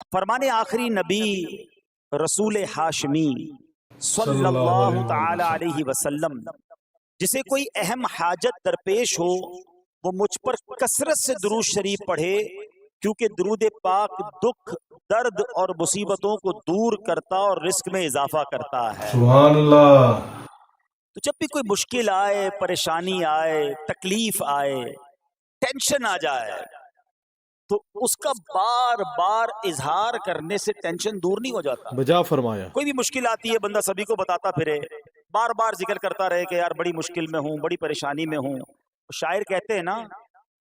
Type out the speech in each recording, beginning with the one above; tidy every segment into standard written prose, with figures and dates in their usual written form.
फरमाने आखिरी नबी रसूल हाशमी सल्लल्लाहु ताला अलैहि वसल्लम, जिसे कोई अहम हाजत दरपेश हो वो मुझ पर कसरत से दुरूद शरीफ पढ़े, क्योंकि दुरूद पाक दुख, दर्द और मुसीबतों को दूर करता और रिस्क में इजाफा करता है। सुभान अल्लाह। तो जब भी कोई मुश्किल आए, परेशानी आए, तकलीफ आए, टेंशन आ जाए, तो उसका बार बार इजहार करने से टेंशन दूर नहीं हो जाता। बजा फरमाया। कोई भी मुश्किल आती है, बंदा सभी को बताता फिरे, बार बार जिक्र करता रहे कि यार बड़ी मुश्किल में हूँ, बड़ी परेशानी में हूँ। शायर कहते हैं ना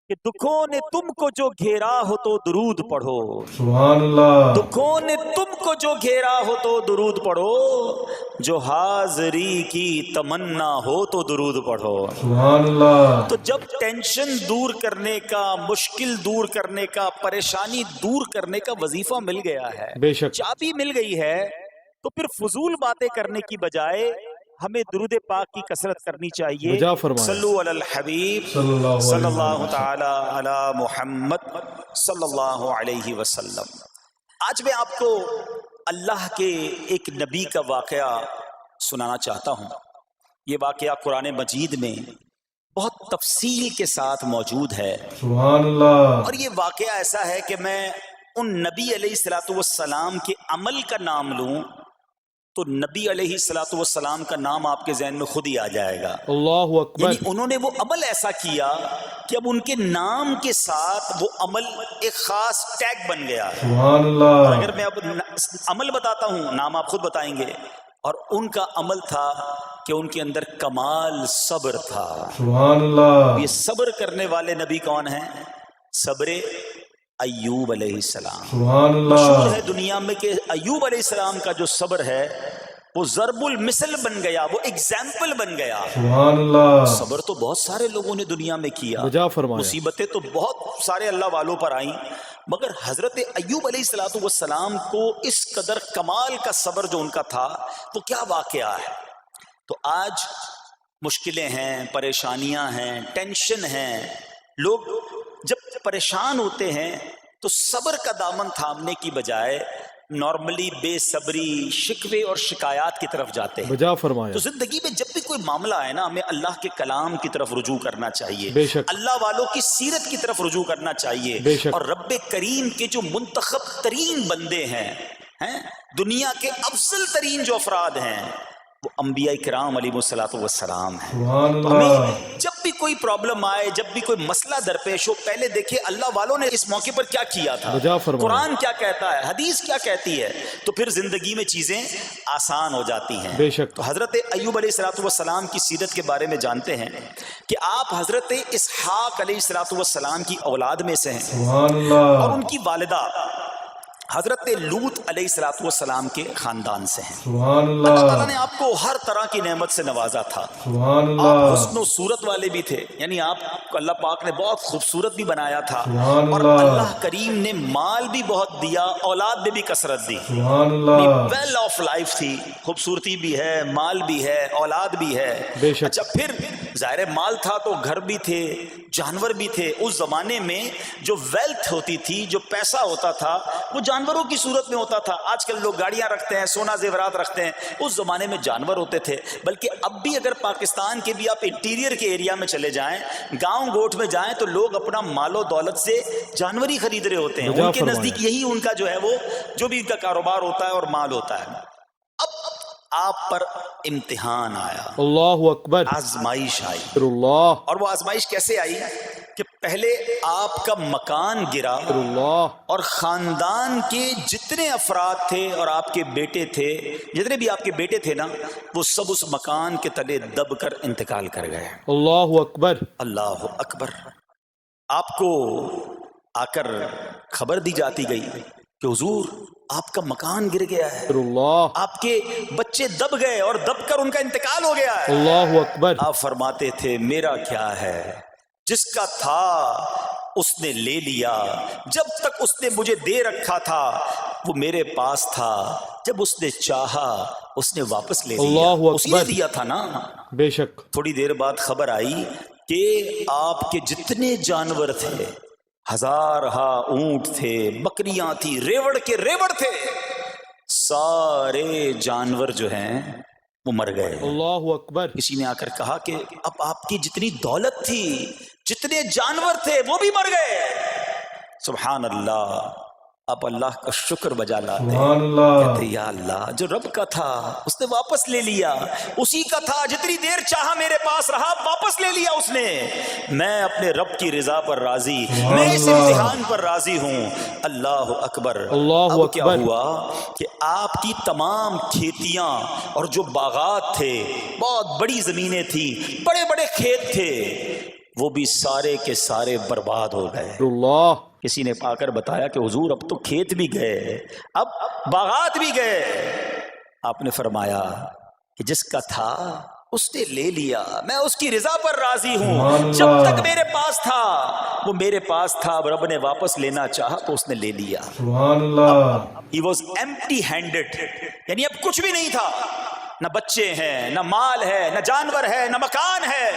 कि दुखों ने तुमको जो घेरा हो तो दुरूद पढ़ो, सुभान अल्लाह। दुखों ने तुमको जो घेरा हो तो दुरूद पढ़ो, जो हाजिरी की तमन्ना हो तो दुरूद पढ़ो। सुभान अल्लाह। तो जब टेंशन दूर करने का, मुश्किल दूर करने का, परेशानी दूर करने का वजीफा मिल गया है, बेशक चाबी मिल गई है, तो फिर फजूल बातें करने की बजाय हमें दुरूद पाक की कसरत करनी चाहिए। बजा फरमाया। सल्लु अलल हबीब सल्लल्लाहु सल्लल्लाहु ताला अला मुहम्मद सल्लल्लाहु अलैहि वसल्लम। आज मैं आपको अल्लाह के एक नबी का वाकया सुनाना चाहता हूँ। ये वाकया कुरान मजीद में बहुत तफसील के साथ मौजूद है। सुभान अल्लाह। और ये वाकया ऐसा है कि मैं उन नबी अलैहिस्सलातु वस्सलाम के अमल का नाम लूं तो नबी अलैहिस्सलातु वस्सलाम का नाम आपके ज़हन में खुद ही आ जाएगा। अल्लाहु अकबर। यानी उन्होंने वो अमल ऐसा किया कि अब उनके नाम के साथ वो अमल एक खास टैग बन गया। सुभान अल्लाह। अगर मैं अब अमल बताता हूँ, नाम आप खुद बताएंगे। और उनका अमल था कि उनके अंदर कमाल सब्र था। सुभान अल्लाह। ये सब्र करने वाले नबी कौन हैं? सब्र अय्यूब अलैहिस्सलाम। सुभान मशहूर अल्लाह। है दुनिया में कि अय्यूब अलैहिस्सलाम का जो सब्र है वो ज़रबुल मिसल बन गया, वो एग्जाम्पल बन गया। सुभान अल्लाह। सब्र तो बहुत सारे लोगों ने दुनिया में किया, बजा फरमाया। मुसीबतें तो बहुत सारे अल्लाह वालों पर आई, मगर हजरत अय्यूब अलैहिस्सलातु वस्सलाम को इस कदर कमाल का सब्र जो उनका था, वो क्या वाकया है। तो आज मुश्किलें हैं, परेशानियां हैं, टेंशन हैं, लोग जब परेशान होते हैं तो सब्र का दामन थामने की बजाय नॉर्मली बेसब्री, शिकवे और शिकायत की तरफ जाते हैं। बजा फरमाया। तो जिंदगी में जब भी कोई मामला है ना, हमें अल्लाह के कलाम की तरफ रुजू करना चाहिए, बेशक। अल्लाह वालों की सीरत की तरफ रुजू करना चाहिए। बेशक। और रब्बे करीम के जो मुंतखब तरीन बंदे हैं, दुनिया के अफजल तरीन जो अफराद हैं, वो अंबिया किराम अलैहिमुस्सलातु वस्सलाम है। सुभान तो अल्लाह। हमें जब भी कोई प्रॉब्लम आए, जब भी कोई मसला दरपेश हो, पहले देखिए अल्लाह वालों ने इस मौके पर क्या किया था, बजा फरमाया। कुरान क्या कहता है, हदीस क्या कहती है, तो फिर जिंदगी में चीजें आसान हो जाती हैं। बेशक। तो हजरत अय्यूब अलैहिस्सलातु वस्सलाम की सीरत के बारे में जानते हैं कि आप हजरत इसहाक अलैहिस्सलातु वस्सलाम की औलाद में से हैं। सुभान अल्लाह। और उनकी वालिदा हजरत लूत अलैहिस्सलातु वस्सलाम के खानदान से हैं। सुभान अल्लाह अल्लाह। ताला ने आपको हर तरह की नेमत से नवाजा था। सुभान आप अल्लाह। हुस्न सूरत वाले भी थे, यानी आप अल्लाह पाक ने बहुत खूबसूरत भी बनाया था। सुभान और अल्लाह। अल्लाह करीम ने माल भी बहुत दिया, औलाद में भी कसरत दी। सुभान अल्लाह। वेल ऑफ लाइफ थी, खूबसूरती भी है, माल भी है, औलाद भी है। बेशक। अच्छा, फिर जाहिर माल था तो घर भी थे, जानवर भी थे। उस जमाने में जो वेल्थ होती थी, जो पैसा होता था, वो जानवरों की सूरत में होता था। आजकल लोग गाड़ियां रखते हैं, सोना जेवरात रखते हैं, उस जमाने में जानवर होते थे। बल्कि अब भी अगर पाकिस्तान के भी आप इंटीरियर के एरिया में चले जाएं, गांव गोठ में जाएं, तो लोग अपना मालो दौलत से जानवर ही खरीद रहे होते हैं। बजा उनके फरमाया। नजदीक यही उनका जो है, वो जो भी उनका कारोबार होता है और माल होता है। अब आप पर इम्तिहान आया, अल्लाहु अकबर। आजमाइश आई। अल्लाह। और वो आजमाइश कैसे आई कि पहले आपका मकान गिरा अल्लाह। और खानदान के जितने अफराद थे और आपके बेटे थे, जितने भी आपके बेटे थे ना, वो सब उस मकान के तले दब कर इंतकाल कर गए। अल्लाहु अकबर। अल्लाह अकबर। आपको आकर खबर दी जाती गई कि हुजूर आपका मकान गिर गया है, अल्लाह। आपके बच्चे दब गए और दब कर उनका इंतकाल हो गया है। अल्लाहु अकबर। आप फरमाते थे मेरा क्या है, जिसका था उसने ले लिया, जब तक उसने मुझे दे रखा था वो मेरे पास था, जब उसने चाहा उसने वापस ले लिया, अल्लाहु उसी ने अकबर। दिया था ना। बेशक। थोड़ी देर बाद खबर आई कि आपके जितने जानवर थे हजारहा ऊंट थे, बकरियां थी, रेवड़ के रेवड़ थे, सारे जानवर जो हैं वो मर गए। अल्लाहु अकबर। किसी ने आकर कहा कि अब आपकी जितनी दौलत थी, जितने जानवर थे, वो भी मर गए। सुभान अल्लाह। आप अल्लाह का शुक्र बजा लाते, कहते या अल्लाह, जो रब का था उसने वापस ले लिया, उसी का था, जितनी देर चाहा मेरे पास रहा, वापस ले लिया उसने। मैं अपने रब की रिजा पर राजी, मैं इस इम्तिहान पर राजी हूँ। अल्लाह अकबर। अब क्या हुआ कि आपकी तमाम खेतियां और जो बागात थे, बहुत बड़ी जमीनें थी, बड़े बड़े खेत थे, वो भी सारे के सारे बर्बाद हो गए। किसी ने पाकर बताया कि हुजूर अब तो खेत भी गए, अब बागात भी गए। आपने फरमाया कि जिसका था उसने ले लिया, मैं उसकी रिजा पर राजी हूं। जब तक मेरे पास था वो मेरे पास था, अब रब ने वापस लेना चाहा तो उसने ले लिया। He was empty handed, यानी अब कुछ भी नहीं था, न बच्चे हैं, न माल है, न जानवर है, न मकान है।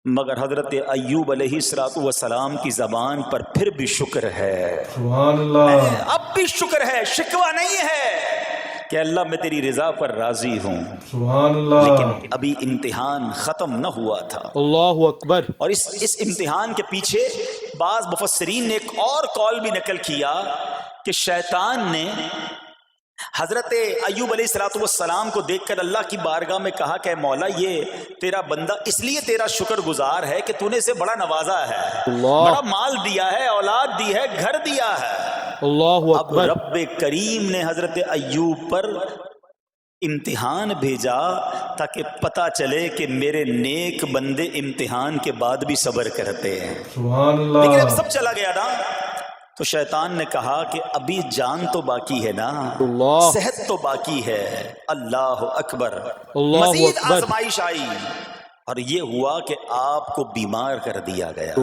मगर हजरत अय्यूब अलैहिस्सलातु वस्सलाम की जबान पर फिर भी शुक्र है, अब भी शुक्र है, शिकवा नहीं है कि अल्लाह मैं तेरी रिजा पर राजी हूं। लेकिन अभी इम्तिहान खत्म न हुआ था। अल्लाहु अकबर। और इस इम्तिहान के पीछे बाज़ मुफस्सिरीन ने एक और कौल भी नकल किया कि शैतान ने हजरत अय्यूब अलैहिस्सलाम को देखकर अल्लाह की बारगाह में कहा कि मौला, ये तेरा बंदा इसलिए तेरा शुक्रगुजार है कि तूने इसे बड़ा नवाजा है, बड़ा माल दिया है, औलाद दी है, घर दिया है। अब रब्बे करीम ने हजरत अय्यूब पर इम्तिहान भेजा ताकि पता चले कि मेरे नेक बंदे इम्तिहान के बाद भी सब्र करते हैं। लेकिन अब सब चला गया ना, तो शैतान ने कहा कि अभी जान तो बाकी है ना, सेहत तो बाकी है। अल्लाह अकबर। मज़ीद आज़माइश आई और ये हुआ कि आपको बीमार कर दिया गया।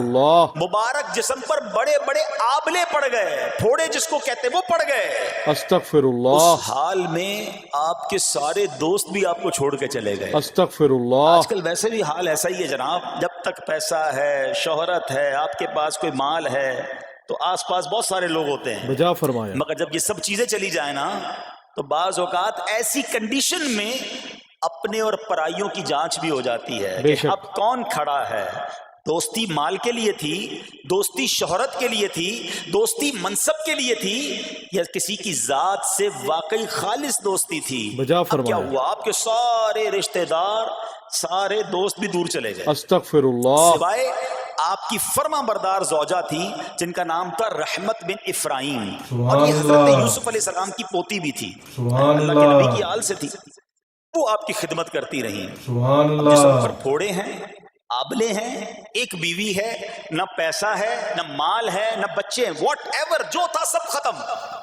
मुबारक जिस्म पर बड़े बड़े आबले पड़ गए, फोड़े जिसको कहते वो पड़ गए। अस्तगफिरुल्लाह। उस हाल में आपके सारे दोस्त भी आपको छोड़ के चले गए। अस्तगफिरुल्लाह। आजकल वैसे भी हाल ऐसा ही है जनाब, जब तक पैसा है, शोहरत है, आपके पास कोई माल है तो आसपास बहुत सारे लोग होते हैं, बजा फरमाया। मगर जब ये सब चीजें चली जाए ना, तो बाज औकात ऐसी कंडीशन में अपने और पराइयों की जांच भी हो जाती है कि अब कौन खड़ा है। दोस्ती माल के लिए थी, दोस्ती शोहरत के लिए थी, दोस्ती मनसब के लिए थी, या किसी की जात से वाकई खालिस दोस्ती थी। बजा फरमाया। क्या हुआ, आपके सारे रिश्तेदार, सारे दोस्त भी दूर चले गए। अस्तगफिरुल्लाह। सिवाय आपकी फर्मा बरदार ज़ौजा थी जिनका नाम था रहमत बिन इफ्राहीम, और ये हजरत यूसुफ अलैहिस्सलाम की पोती भी थी, अल्लाह के नबी की आल से थी। वो आपकी खिदमत करती रही। जिस्म पर फोड़े हैं, आबले हैं, एक बीवी है, न पैसा है, न माल है, न बच्चे हैं, वॉट एवर जो था सब खत्म।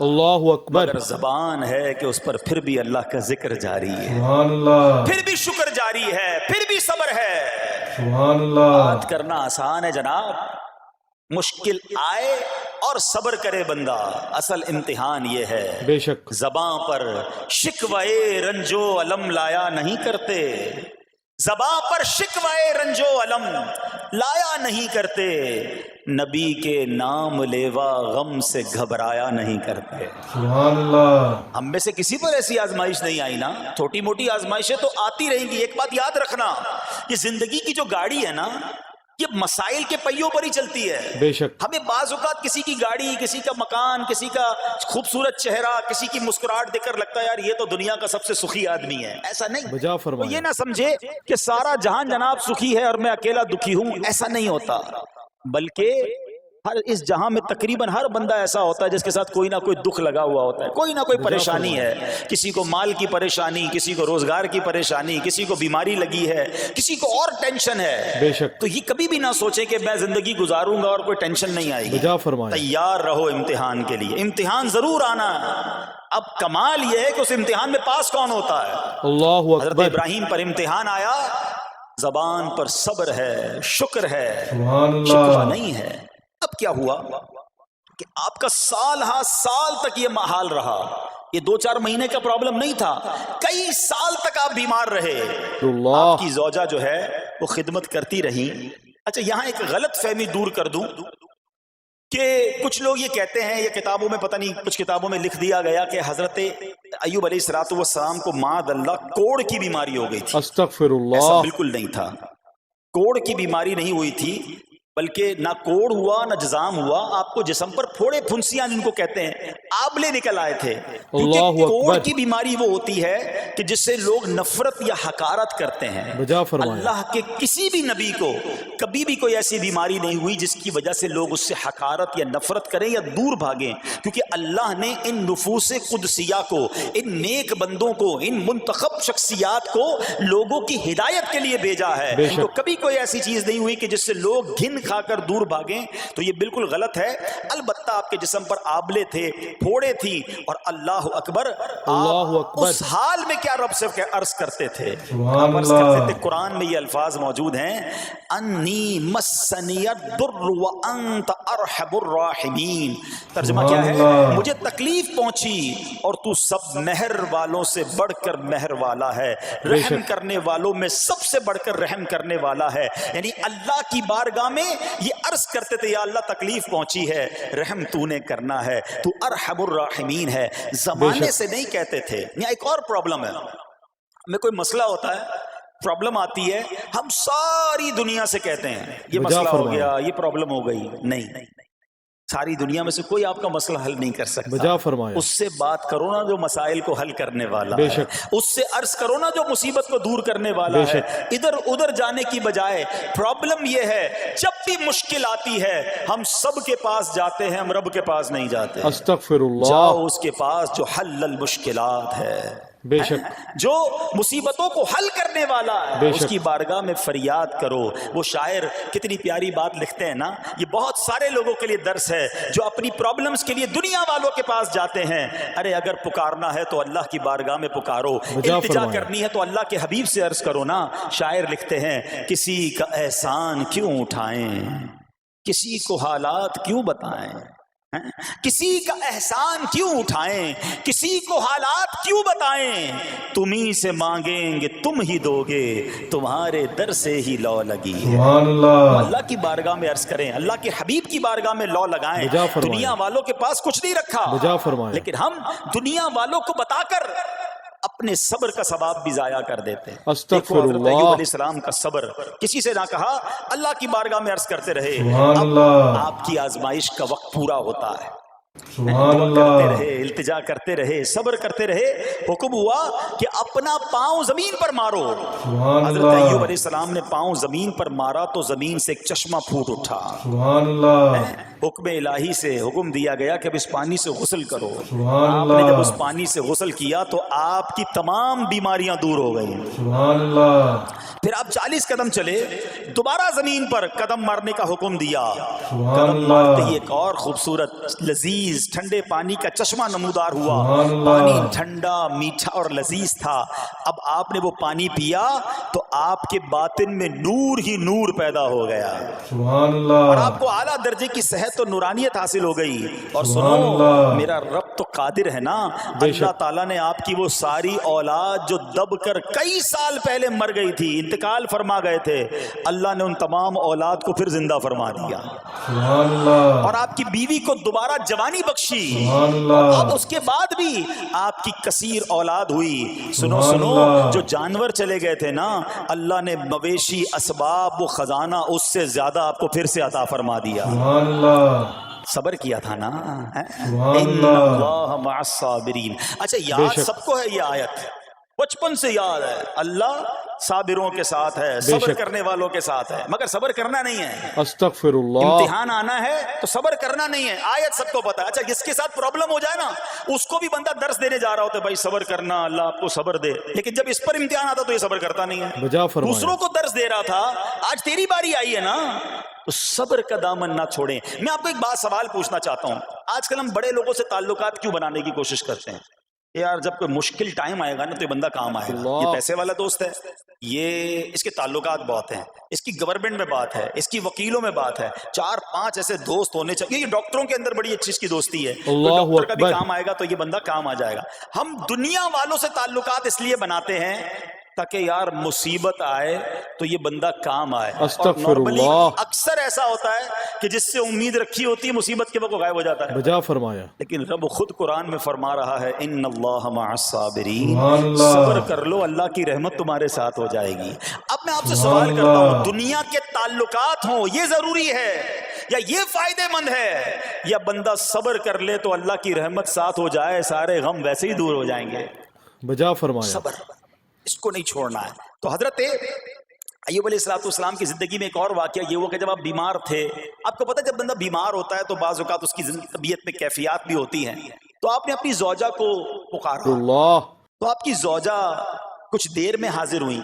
अल्लाहु अकबर। मगर ज़बान है कि उस पर फिर भी अल्लाह का जिक्र जारी है, फिर भी शुक्र जारी है, फिर भी सब्र है। बात करना आसान है जनाब, मुश्किल आए और सब्र करे बंदा, असल इम्तिहान ये है। बेशक ज़बां पर शिकवाए रंजो अलम लाया नहीं करते, ज़बां पर शिकवाए रंजो अलम लाया नहीं करते, नबी के नाम लेवा गम से घबराया नहीं करते। सुभान अल्लाह। हम में से किसी पर ऐसी आजमाइश नहीं आई ना, छोटी मोटी आजमाइशें तो आती रहेंगी। एक बात याद रखना, ये जिंदगी की जो गाड़ी है ना, ये मसाइल के पहियों पर ही चलती है। बेशक। हमें बाज़ औक़ात किसी की गाड़ी, किसी का मकान, किसी का खूबसूरत चेहरा, किसी की मुस्कुराहट देखकर लगता है यार ये तो दुनिया का सबसे सुखी आदमी है। ऐसा नहीं, तो ये ना समझे कि सारा जहान जनाब सुखी है और मैं अकेला दुखी हूं, ऐसा नहीं होता। बल्कि हर इस जहां में तकरीबन हर बंदा ऐसा होता है जिसके साथ कोई ना कोई दुख लगा हुआ होता है, कोई ना कोई परेशानी है। किसी को माल की परेशानी, किसी को रोजगार की परेशानी, किसी को बीमारी लगी है, किसी को और टेंशन है। बेशक। तो ये कभी भी ना सोचे कि मैं जिंदगी गुजारूंगा और कोई टेंशन नहीं आएगी। तैयार रहो इम्तिहान के लिए, इम्तिहान जरूर आना। अब कमाल यह है कि उस इम्तिहान में पास कौन होता है। अल्लाहु अकबर। हज़रत इब्राहीम पर इम्तिहान आया, जबान पर सब्र है, शुक्र है, शिकवा नहीं है। अब क्या हुआ कि आपका साल हा साल तक ये हाल रहा। ये 2-4 महीने का प्रॉब्लम नहीं था, कई साल तक आप बीमार रहे। आपकी ज़ौजा जो है वो खिदमत करती रही। अच्छा, यहां एक गलत फहमी दूर कर दूं, کہ کچھ لوگ یہ کہتے ہیں، یہ کتابوں میں پتہ نہیں کچھ کتابوں میں لکھ دیا گیا کہ حضرت ایوب علیہ السلام کو معاذ اللہ کوڑ کی بیماری ہو گئی تھی۔ استغفر ایسا اللہ، بالکل نہیں تھا، کوڑ کی بیماری نہیں ہوئی تھی، بلکہ نہ کوڑ ہوا نہ جزام ہوا، آپ کو جسم پر پھوڑے پھنسیاں جن کو کہتے ہیں آبلے نکل آئے تھے۔ کیونکہ اللہ کوڑ اکبر، کی بیماری وہ ہوتی ہے کہ جس سے لوگ نفرت یا حقارت کرتے ہیں۔ بجا فرمایا، اللہ کے کسی بھی نبی کو کبھی بھی کوئی ایسی بیماری نہیں ہوئی جس کی وجہ سے لوگ اس سے حقارت یا نفرت کریں یا دور بھاگیں، کیونکہ اللہ نے ان نفوس قدسیہ کو، ان نیک بندوں کو، ان منتخب شخصیات کو لوگوں کی ہدایت کے لیے بھیجا ہے۔ بے شک، تو کبھی کوئی ایسی چیز نہیں ہوئی کہ جس سے لوگ گھن کھا کر دور بھاگیں، تو یہ بالکل غلط ہے۔ البتہ آپ کے جسم پر آبلے تھے، پھوڑے تھی، اور اللہ اکبر، اللہ آپ اکبر، اس حال میں کیا رب سے عرض کرتے تھے؟ سبحان آپ عرض کرتے اللہ، تھے، قرآن میں یہ الفاظ موجود ہیں، انی مسنی الضر وانت ارحم الراحمین۔ ترجمہ کیا ہے؟ سبحان اللہ، مجھے تکلیف پہنچی اور تو سب مہر والوں سے بڑھ کر مہر والا ہے، رحم کرنے والوں میں سب سے بڑھ کر رحم کرنے والا ہے۔ یعنی اللہ کی بارگاہ میں یہ عرض کرتے تھے، یا اللہ تکلیف پہنچی ہے، رحم تو نے کرنا ہے، تو ارحم الراحمین ہے، زمانے سے نہیں کہتے تھے۔ یہاں ایک اور پرابلم ہے، میں کوئی مسئلہ ہوتا ہے، پرابلم آتی ہے، ہم ساری دنیا سے کہتے ہیں یہ بجا مسئلہ ہو فرمایا، گیا، یہ پرابلم ہو گئی۔ نہیں، ساری دنیا میں سے کوئی آپ کا مسئلہ حل نہیں کر سکتا۔ بجا فرمایا، اس سے بات کرو نا جو مسائل کو حل کرنے والا بے ہے، شک، اس سے عرض کرو نا جو مصیبت کو دور کرنے والا بے ہے۔ شک، ادھر ادھر جانے کی بجائے پرابلم یہ ہے، جب بھی مشکل آتی ہے ہم سب کے پاس جاتے ہیں، ہم رب کے پاس نہیں جاتے۔ استغفر اللہ، جاؤ اس کے پاس جو حل المشکلات ہے، بے شک، جو مصیبتوں کو حل کرنے والا ہے، بے اس شک، کی بارگاہ میں فریاد کرو۔ وہ شاعر کتنی پیاری بات لکھتے ہیں نا، یہ بہت سارے لوگوں کے لیے درس ہے جو اپنی پرابلمز کے لیے دنیا والوں کے پاس جاتے ہیں۔ ارے اگر پکارنا ہے تو اللہ کی بارگاہ میں پکارو، بجا التجا فرمایا، کرنی ہے تو اللہ کے حبیب سے عرض کرو نا۔ شاعر لکھتے ہیں، کسی کا احسان کیوں اٹھائیں، کسی کو حالات کیوں بتائیں، کسی کا احسان کیوں اٹھائیں، کسی کو حالات کیوں بتائیں، تمہیں سے مانگیں گے تم ہی دو گے، تمہارے در سے ہی لو لگی ہے۔ سبحان اللہ، اللہ کی بارگاہ میں عرض کریں، اللہ کے حبیب کی بارگاہ میں لو لگائیں۔ بجا فرمایا، دنیا والوں کے پاس کچھ نہیں رکھا، بجا فرمایا، لیکن ہم دنیا والوں کو بتا کر اپنے صبر کا ثواب بھی ضائع کر دیتے ہیں۔ استغفر دیکھو حضرت اللہ، ایوب علیہ السلام کا صبر، کسی سے نہ کہا، اللہ کی بارگاہ میں عرض کرتے رہے۔ سبحان اب اللہ، آپ کی آزمائش کا وقت پورا ہوتا ہے، سبحان دعا کرتے اللہ، رہے، التجا کرتے رہے، صبر کرتے رہے، حکم ہوا کہ اپنا پاؤں زمین پر مارو۔ سبحان حضرت ایوب اللہ، علیہ السلام نے پاؤں زمین پر مارا تو زمین سے ایک چشمہ پھوٹ اٹھا۔ سبحان اللہ، حکم الہی سے حکم دیا گیا کہ اب اس پانی سے غسل کرو۔ سبحان آپ نے جب اللہ، اس پانی سے غسل کیا تو آپ کی تمام بیماریاں دور ہو گئیں۔ سبحان اللہ، پھر آپ 40 قدم چلے، دوبارہ زمین پر قدم مارنے کا حکم دیا۔ سبحان قدم مارتے ہی اللہ، ایک اور خوبصورت لذیذ ٹھنڈے پانی کا چشمہ نمودار ہوا۔ سبحان اللہ، پانی ٹھنڈا، میٹھا اور لذیذ تھا۔ اب آپ نے وہ پانی پیا تو آپ کے باطن میں نور ہی نور پیدا ہو گیا، سبحان اور اللہ، آپ کو اعلیٰ درجے کی صحت و نورانیت حاصل ہو گئی۔ اور سبحان سنو، اللہ، میرا رب تو قادر ہے نا، بے اللہ شک، تعالیٰ نے آپ کی وہ ساری اولاد جو دب کر کئی سال پہلے مر گئی تھی، انتقال فرما گئے تھے، اللہ نے ان تمام اولاد کو پھر زندہ فرما دیا، سبحان اللہ، اور آپ کی بیوی کو دوبارہ جوانی بخشی، سبحان اور اللہ، اب اس کے بعد بھی آپ کی کثیر اولاد ہوئی۔ سنو سبحان سنو، اللہ، جو جانور چلے گئے تھے نا، اللہ نے مویشی، اسباب و خزانہ اس سے زیادہ آپ کو پھر سے عطا فرما دیا۔ سبحان اللہ، صبر کیا تھا نا۔ سبحان ان اللہ، اللہ مع الصابرین۔ اچھا، بے یاد شک، سب کو ہے یہ آیت، بچپن سے یاد ہے، اللہ صابروں کے ساتھ ہے، صبر شک، کرنے والوں کے ساتھ ہے، مگر صبر کرنا نہیں ہے۔ استغفر اللہ، امتحان آنا ہے تو صبر کرنا نہیں ہے، آیت سب کو پتا ہے۔ اچھا، جس کے ساتھ پرابلم ہو جائے نا، اس کو بھی بندہ درس دینے جا رہا ہوتا ہے، بھائی صبر کرنا، اللہ آپ کو صبر دے، لیکن جب اس پر امتحان آتا تو یہ صبر کرتا نہیں ہے۔ بجا فرمایا، دوسروں کو درس دے رہا تھا، آج تیری باری آئی ہے نا، تو صبر کا دامن نہ چھوڑیں۔ میں آپ کو ایک بات سوال پوچھنا چاہتا ہوں، آج کل ہم بڑے لوگوں سے تعلقات کیوں بنانے کی کوشش کرتے ہیں؟ یار جب کوئی مشکل ٹائم آئے گا نا تو یہ بندہ کام آئے گا، اللہ، یہ پیسے والا دوست ہے، یہ اس کے تعلقات بہت ہیں، اس کی گورنمنٹ میں بات ہے، اس کی وکیلوں میں بات ہے، 4-5 ایسے دوست ہونے چاہیے۔ یہ ڈاکٹروں کے اندر بڑی اچھی اس کی دوستی ہے، کوئی اللہ ڈاکٹر کا بھی اکبر، کام آئے گا تو یہ بندہ کام آ جائے گا۔ ہم دنیا والوں سے تعلقات اس لیے بناتے ہیں ताकि यार मुसीबत आए तो ये बंदा काम आए। और अस्तगफिरुल्लाह। नॉर्मली अक्सर ऐसा होता है कि जिससे उम्मीद रखी होती है मुसीबत के वक्त वो गायब हो जाता है। बजा फरमाया। लेकिन रब खुद कुरान में फरमा रहा है इन्नल्लाह मअस-साबिरीन, सुभानअल्लाह। सब्र कर लो, अल्लाह की रहमत तुम्हारे साथ हो जाएगी। अब मैं आपसे सवाल करता हूँ, दुनिया के ताल्लुकात हों ये जरूरी है या ये फायदेमंद है, या बंदा सब्र कर ले तो अल्लाह की रहमत साथ हो जाए, सारे गम वैसे ही दूर हो जाएंगे। बजा फरमाया। सब्र, इसको नहीं छोड़ना है। तो हजरत अय्यूब अलैहिस्सलाम की जिंदगी में एक और वाकया ये हुआ कि जब आप बीमार थे, आपको पता है जब बंदा बीमार होता है तो बाज़ औक़ात उसकी तबीयत में कैफियत भी होती हैं, तो आपने अपनी ज़ौजा को पुकारा, अल्लाह। तो आपकी ज़ौजा कुछ देर में हाजिर हुई,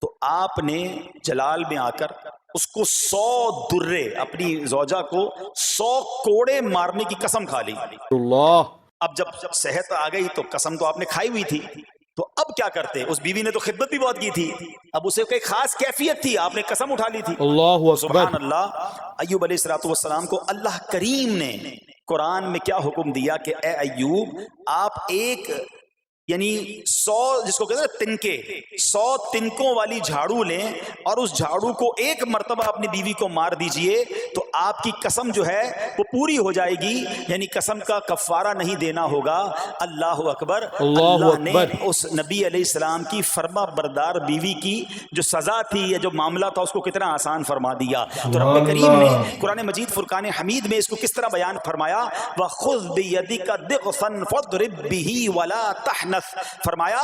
तो आपने जलाल में आकर उसको 100 दुर्रे, अपनी ज़ौजा को 100 कोड़े मारने की कसम खा ली। अल्लाह। अब जब सेहत आ गई तो कसम तो आपने खाई हुई थी, तो अब क्या करते? उस बीवी ने तो खिदमत भी बहुत की थी, अब उसे कोई खास कैफियत थी, आपने कसम उठा ली थी। अल्लाहु सुभान अकबर। अल्लाह। अय्यूब अलैहिस्सलाम को अल्लाह करीम ने कुरान में क्या हुक्म दिया कि ए अय्यूब, आप एक यानी 100, जिसको कहते हैं ना तिनके, 100 तिनकों वाली झाड़ू लें और उस झाड़ू को एक मर्तबा अपनी बीवी को मार दीजिए, तो आपकी कसम जो है वो पूरी हो जाएगी, यानी कसम का कफारा नहीं देना होगा। अल्लाह अकबर। अल्लाह ने उस नबी अलैहिस्सलाम की फर्मा बरदार बीवी की जो सजा थी या जो मामला था उसको कितना आसान फरमा दिया। तो रब्बे करीम ने कुरान मजीद फुरकान हमीद में इसको किस तरह बयान फरमाया, वखुज़ बियदिका दिग़सन फद्रिब बिही वला तहनस, फरमाया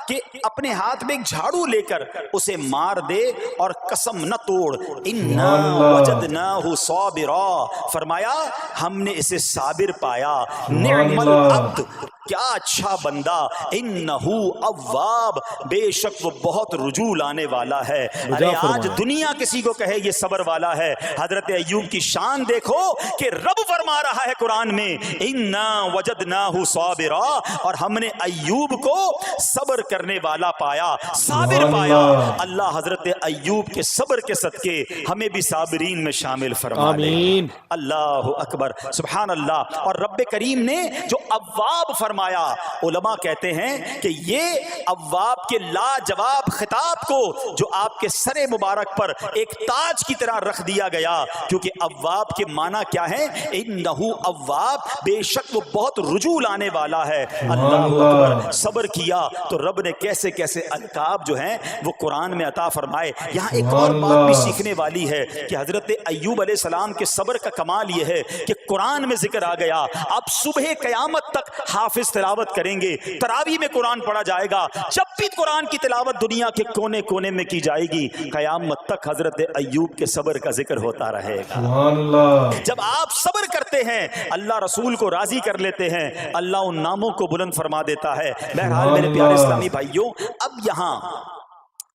कि अपने हाथ में एक झाड़ू लेकर उसे मार दे और कसम न तोड़। इन्ना वजदनाहु साबिरा, फरमाया हमने इसे साबिर पाया। निअमल अब्द, क्या अच्छा बंदा। इन्नहु अव्वाब, बेशक वो बहुत रुजू लाने वाला है। अरे आज दुनिया किसी को कहे ये सब्र वाला है, हजरत अय्यूब की शान देखो कि रब फरमा रहा है कुरान में इन्ना वजदनाहु साबिरा, और हमने अय्यूब को सब्र करने वाला पाया, साबिर पाया। अल्लाह हजरत अय्यूब के सब्र के सदके हमें भी साबिरीन में शामिल फरमा ले। आमीन। अल्लाह अकबर, सुभान अल्लाह। और रब्बे करीम ने जो अव्वाब फरमाया, उलमा कहते हैं कि ये अव्वाब के लाजवाब खिताब को जो आपके सरे मुबारक पर एक ताज की तरह रख दिया गया, क्योंकि अव्वाब के माना क्या है? इन्नहु अव्वाब, बेशक वो बहुत रुजू लाने वाला है। अल्लाह अकबर। सब्र किया तो रब ने कैसे कैसे अलकाब जो हैं वो कुरान में अता फरमाए। यहाँ एक और बात भी सीखने वाली है कि हजरत अय्यूब अलैहिस्सलाम के सब्र का कमाल ये है कि कुरान में जिक्र आ गया, आप सुबह कयामत तक हाफिज तिलावत करेंगे, तरावी में कुरान पढ़ा जाएगा, जब भी कुरान की तिलावत दुनिया के कोने कोने में की जाएगी, कयामत तक हजरत अय्यूब के सब्र का जिक्र होता रहेगा। जब आप सब्र करते हैं, अल्लाह रसूल को राजी कर लेते हैं, अल्लाह उन नामों को बुलंद फरमा देता है। बहरहाल मेरे प्यारे इस्लामी भाइयों, अब यहाँ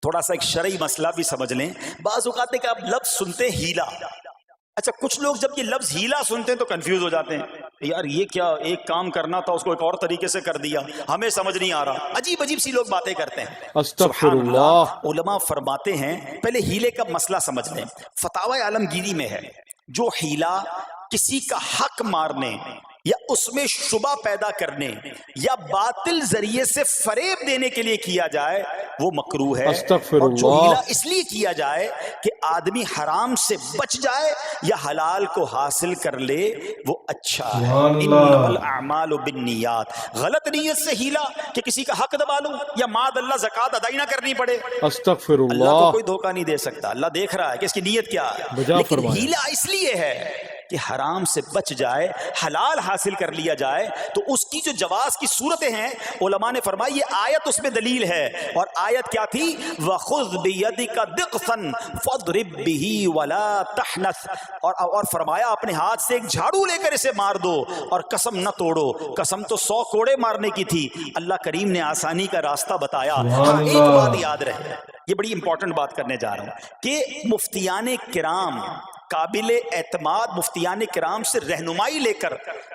थोड़ा सा एक शरई मसला भी समझ लें। बाज़ औक़ात है कि आप लफ्ज़ सुनते हैं हीला, अच्छा कुछ लोग जब ये लफ्ज़ हीला सुनते हैं तो कंफ्यूज हो जाते हैं, यार ये क्या, एक काम करना था उसको एक और तरीके से कर दिया, हमें समझ नहीं आ रहा, अजीब अजीब सी लोग बातें करते हैं। अस्तगफिरुल्लाह। उलमा फरमाते हैं पहले हीले का मसला समझ लें। फतावा आलमगीरी में है, जो हीला किसी का हक मारने या उसमें शुबा पैदा करने या बातिल जरिए से फरेब देने के लिए किया जाए वो मकरूह है। और जो हीला इसलिए किया जाए कि आदमी हराम से बच जाए या हलाल को हासिल कर ले वो अच्छा है। इन्नमल अमालु बिन्नियात, गलत नीयत से हीला कि किसी का हक दबा लूं या मादअल्लाह ज़कात अदा ही ना करनी पड़े। अस्तगफिरुल्लाह। अल्लाह को कोई धोखा नहीं दे सकता, अल्लाह देख रहा है कि इसकी नीयत क्या है। लेकिन हीला इसलिए है कि हराम से बच जाए, हलाल हासिल कर लिया जाए, तो उसकी जो जवाज की सूरतें हैं उलमा ने फरमाई ये आयत उसमें दलील है। और आयत क्या थी? वखुज़ बियदिका दिग़सन फद्रिब बिही वला तहनस, और फरमाया अपने हाथ से एक झाड़ू लेकर इसे मार दो और कसम न तोड़ो। कसम तो 100 कोड़े मारने की थी, अल्लाह करीम ने आसानी का रास्ता बताया। हाँ, एक बात याद रहे, ये बड़ी इंपॉर्टेंट बात करने जा रहा हूं कि मुफ्तियाने किराम قابل اعتماد مفتیان کرام سے رہنمائی لے کر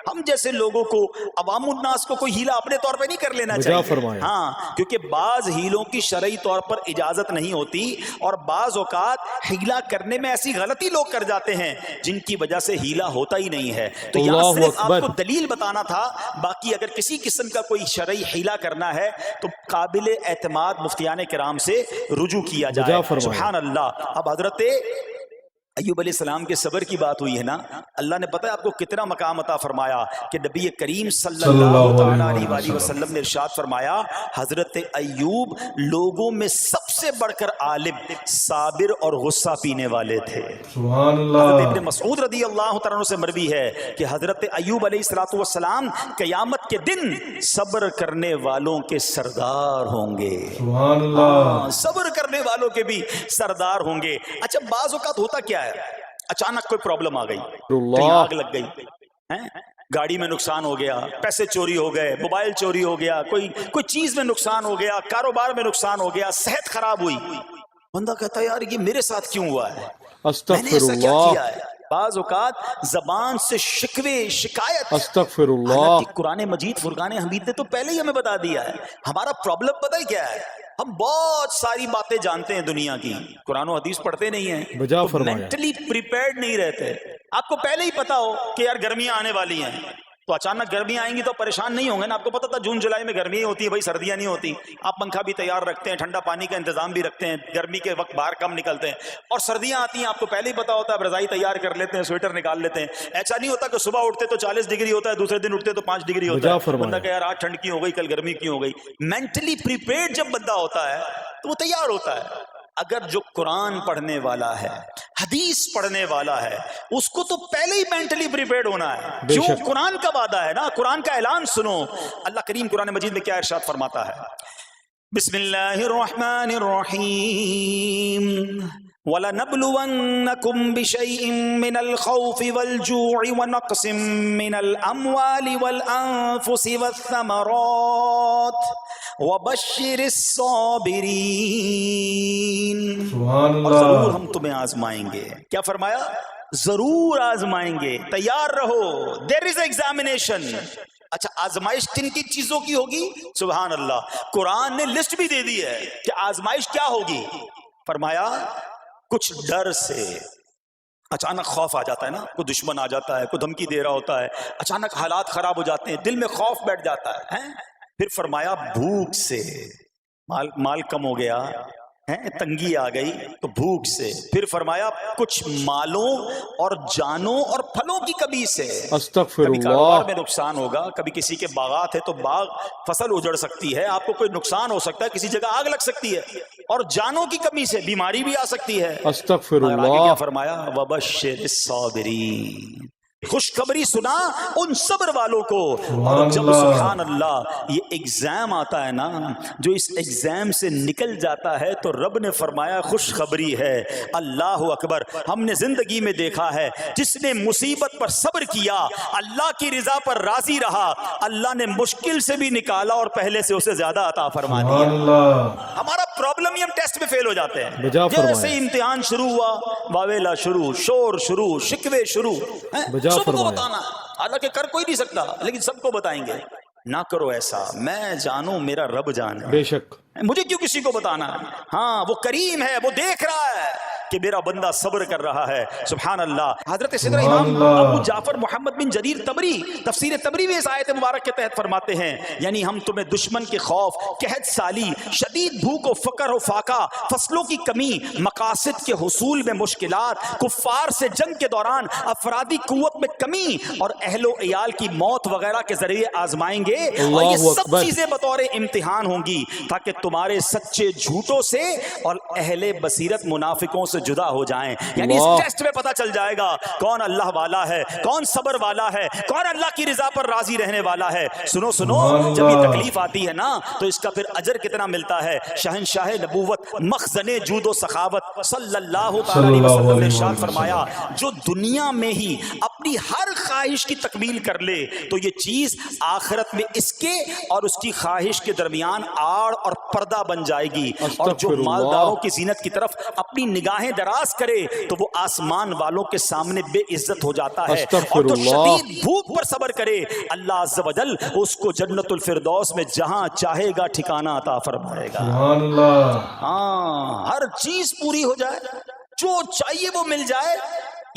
ہم جیسے لوگوں کو، عوام الناس کو کوئی ہیلا اپنے طور پہ نہیں کر لینا بجا چاہیے. فرمایا. ہاں، کیونکہ بعض ہیلوں کی شرعی طور پر اجازت نہیں ہوتی، اور بعض اوقات ہیلا کرنے میں ایسی غلطی لوگ کر جاتے ہیں جن کی وجہ سے ہیلا ہوتا ہی نہیں ہے. تو یہاں اللہ صرف آپ اکبر. کو دلیل بتانا تھا. باقی اگر کسی قسم کا کوئی شرعی ہیلا کرنا ہے تو قابل اعتماد مفتیان کرام سے رجوع کیا جائے. بجا فرمایا. سبحان اللہ. اب حضرت ایوب علیہ السلام کے صبر کی بات ہوئی ہے نا، اللہ نے پتہ ہے آپ کو کتنا مقام عطا فرمایا کہ نبی کریم صلی اللہ تعالی علیہ وآلہ وسلم نے ارشاد فرمایا حضرت ایوب لوگوں میں سب سے بڑھ کر عالم، صابر اور غصہ پینے والے تھے. سبحان حضرت اللہ. ابن مسعود رضی اللہ تعالیٰ عنہ سے مروی ہے کہ حضرت ایوب علیہ السلام قیامت کے دن صبر کرنے والوں کے سردار ہوں گے. سبحان اللہ. صبر کرنے والوں کے بھی سردار ہوں گے. اچھا بعض اوقات ہوتا کیا ہے، اچانک کوئی پرابلم آ گئی، کہیں آگ لگ گئی، گاڑی میں نقصان ہو گیا، پیسے چوری ہو گئے، موبائل چوری ہو گیا، کوئی چیز میں نقصان ہو گیا، کاروبار میں نقصان ہو گیا، صحت خراب ہوئی. بندہ کہتا ہے یار یہ میرے ساتھ کیوں ہوا ہے، میں نے استغفر ایسا کیا اللہ. کیا ہے. بعض اوقات زبان سے شکوے، شکایت. استغفر اللہ. حالانکہ قرآن مجید فرقان حمید نے تو پہلے ہی ہمیں بتا دیا ہے. ہمارا پرابلم پتہ ہی کیا ہے، ہم بہت ساری باتیں جانتے ہیں دنیا کی، قرآن و حدیث پڑھتے نہیں ہیں، بجا فرمایا. مینٹلی پریپیئرڈ نہیں رہتے. آپ کو پہلے ہی پتا ہو کہ یار گرمیاں آنے والی ہیں، تو اچانک گرمیاں آئیں گی تو پریشان نہیں ہوں گے نا. آپ کو پتا تھا جون جولائی میں گرمیاں ہوتی ہیں بھائی، سردیاں نہیں ہوتی. آپ پنکھا بھی تیار رکھتے ہیں، ٹھنڈا پانی کا انتظام بھی رکھتے ہیں، گرمی کے وقت باہر کم نکلتے ہیں. اور سردیاں آتی ہیں آپ کو پہلے ہی پتا ہوتا ہے، اب رضائی تیار کر لیتے ہیں، سویٹر نکال لیتے ہیں. ایسا نہیں ہوتا کہ صبح اٹھتے تو 40 ڈگری ہوتا ہے، دوسرے دن اٹھتے تو 5 ڈگری ہوتا بجا ہے. فرمایا. بندہ کہ یار آج ٹھنڈ کیوں ہو گئی، کل گرمی کیوں ہو گئی. مینٹلی پریپیئرڈ جب بندہ ہوتا ہے تو وہ تیار ہوتا ہے. اگر جو قرآن پڑھنے والا ہے، حدیث پڑھنے والا ہے، اس کو تو پہلے ہی مینٹلی پریپیئرڈ ہونا ہے. بے کیوں؟ شک. قرآن کا وعدہ ہے نا، قرآن کا اعلان سنو. اللہ کریم قرآن مجید میں کیا ارشاد فرماتا ہے، بسم اللہ الرحمن الرحیم وَلَنَبْلُوَنَّكُمْ بِشَيْءٍ مِّنَ الْخَوْفِ وَالْجُوعِ وَنَقْصٍ مِّنَ الْأَمْوَالِ وَالْأَنفُسِ وَالثَّمَرَاتِ وَبَشِّرِ الصَّابِرِينَ. سبحان اور ضرور اللہ. ہم تمہیں آزمائیں گے. کیا فرمایا؟ ضرور آزمائیں گے، تیار رہو. دیر از ایگزامینیشن. اچھا آزمائش کن کن چیزوں کی ہوگی؟ سبحان اللہ. قرآن نے لسٹ بھی دے دی ہے کہ آزمائش کیا ہوگی. فرمایا کچھ ڈر سے، اچانک خوف آ جاتا ہے نا، کوئی دشمن آ جاتا ہے، کوئی دھمکی دے رہا ہوتا ہے، اچانک حالات خراب ہو جاتے ہیں، دل میں خوف بیٹھ جاتا ہے. پھر فرمایا بھوک سے، مال کم ہو گیا، تنگی آ گئی تو بھوک سے. پھر فرمایا کچھ مالوں اور جانوں اور پھلوں کی کمی سے. استغفر کبھی کاروبار اللہ. میں نقصان ہوگا، کبھی کسی کے باغات ہے تو باغ فصل اجڑ سکتی ہے، آپ کو کوئی نقصان ہو سکتا ہے، کسی جگہ آگ لگ سکتی ہے. اور جانوں کی کمی سے بیماری بھی آ سکتی ہے. استغفر اور آگے کیا اللہ. فرمایا وَبَشِّرِ الصَّابِرِينَ. خوشخبری سنا ان صبر والوں کو. اور جب سبحان اللہ یہ ایگزام آتا ہے نا، جو اس ایگزام سے نکل جاتا ہے تو رب نے فرمایا خوشخبری ہے. اللہ اکبر. ہم نے زندگی میں دیکھا ہے جس نے مصیبت پر صبر کیا، اللہ کی رضا پر راضی رہا، اللہ نے مشکل سے بھی نکالا اور پہلے سے اسے زیادہ عطا فرما دیا. سبحان اللہ. ہمارا پرابلم ہی ہم ٹیسٹ میں فیل ہو جاتے ہیں. بجا فرمایا. جیسے امتحان شروع ہوا واویلا شروع، شور شروع، شکوے شروع. بجا سب کو فرمایا. بتانا، حالانکہ کر کوئی نہیں سکتا لیکن سب کو بتائیں گے. نہ کرو ایسا، میں جانوں میرا رب جانے. بے شک. مجھے کیوں کسی کو بتانا ہے؟ ہاں وہ کریم ہے، وہ دیکھ رہا ہے کہ میرا بندہ صبر کر رہا ہے. سبحان اللہ. حضرت سیدنا امام ابو جعفر محمد بن جریر طبری تفسیر طبری میں اس آیت مبارک کے تحت فرماتے ہیں یعنی ہم تمہیں دشمن کے خوف، قحط سالی، شدید بھوک و فقر و فاقہ، فصلوں کی کمی، مقاصد کے حصول میں مشکلات، کفار سے جنگ کے دوران افرادی قوت میں کمی اور اہل و عیال کی موت وغیرہ کے ذریعے آزمائیں گے. اور یہ اللہ سب اکبر. چیزیں بطور امتحان ہوں گی تاکہ تمہارے سچے جھوٹوں سے اور اہل بصیرت منافقوں سے جدا ہو جائیں. یعنی اس اللہ. ٹیسٹ میں پتہ چل جائے گا کون اللہ والا ہے، کون صبر والا ہے، کون اللہ کی رضا پر راضی رہنے والا ہے. سنو سنو، جب یہ تکلیف آتی ہے نا تو اس کا پھر اجر کتنا ملتا ہے. شہنشاہ نبوت، مخزن جود و سخاوت صلی اللہ تعالی علیہ وسلم نے ارشاد فرمایا جو دنیا میں ہی اپنی ہر خواہش کی تکمیل کر لے تو یہ چیز آخرت میں اس کے اور اس کی خواہش کے درمیان آڑ اور پردہ بن جائے گی. اور جو استغفر اللہ. مالداروں کی زینت کی طرف اپنی نگاہیں निगाहें दराज करे तो वो आसमान वालों के सामने बेइज्जत हो जाता है। और तो अस्तगफिरुल्लाह। शदीद भूख पर सब्र करे, अल्लाह अज़्ज़ व जल उसको जन्नतुल फिरदौस में जहां चाहेगा ठिकाना अता फरमाएगा। सुभान अल्लाह। हाँ, हर चीज पूरी हो जाए, जो चाहिए वो मिल जाए,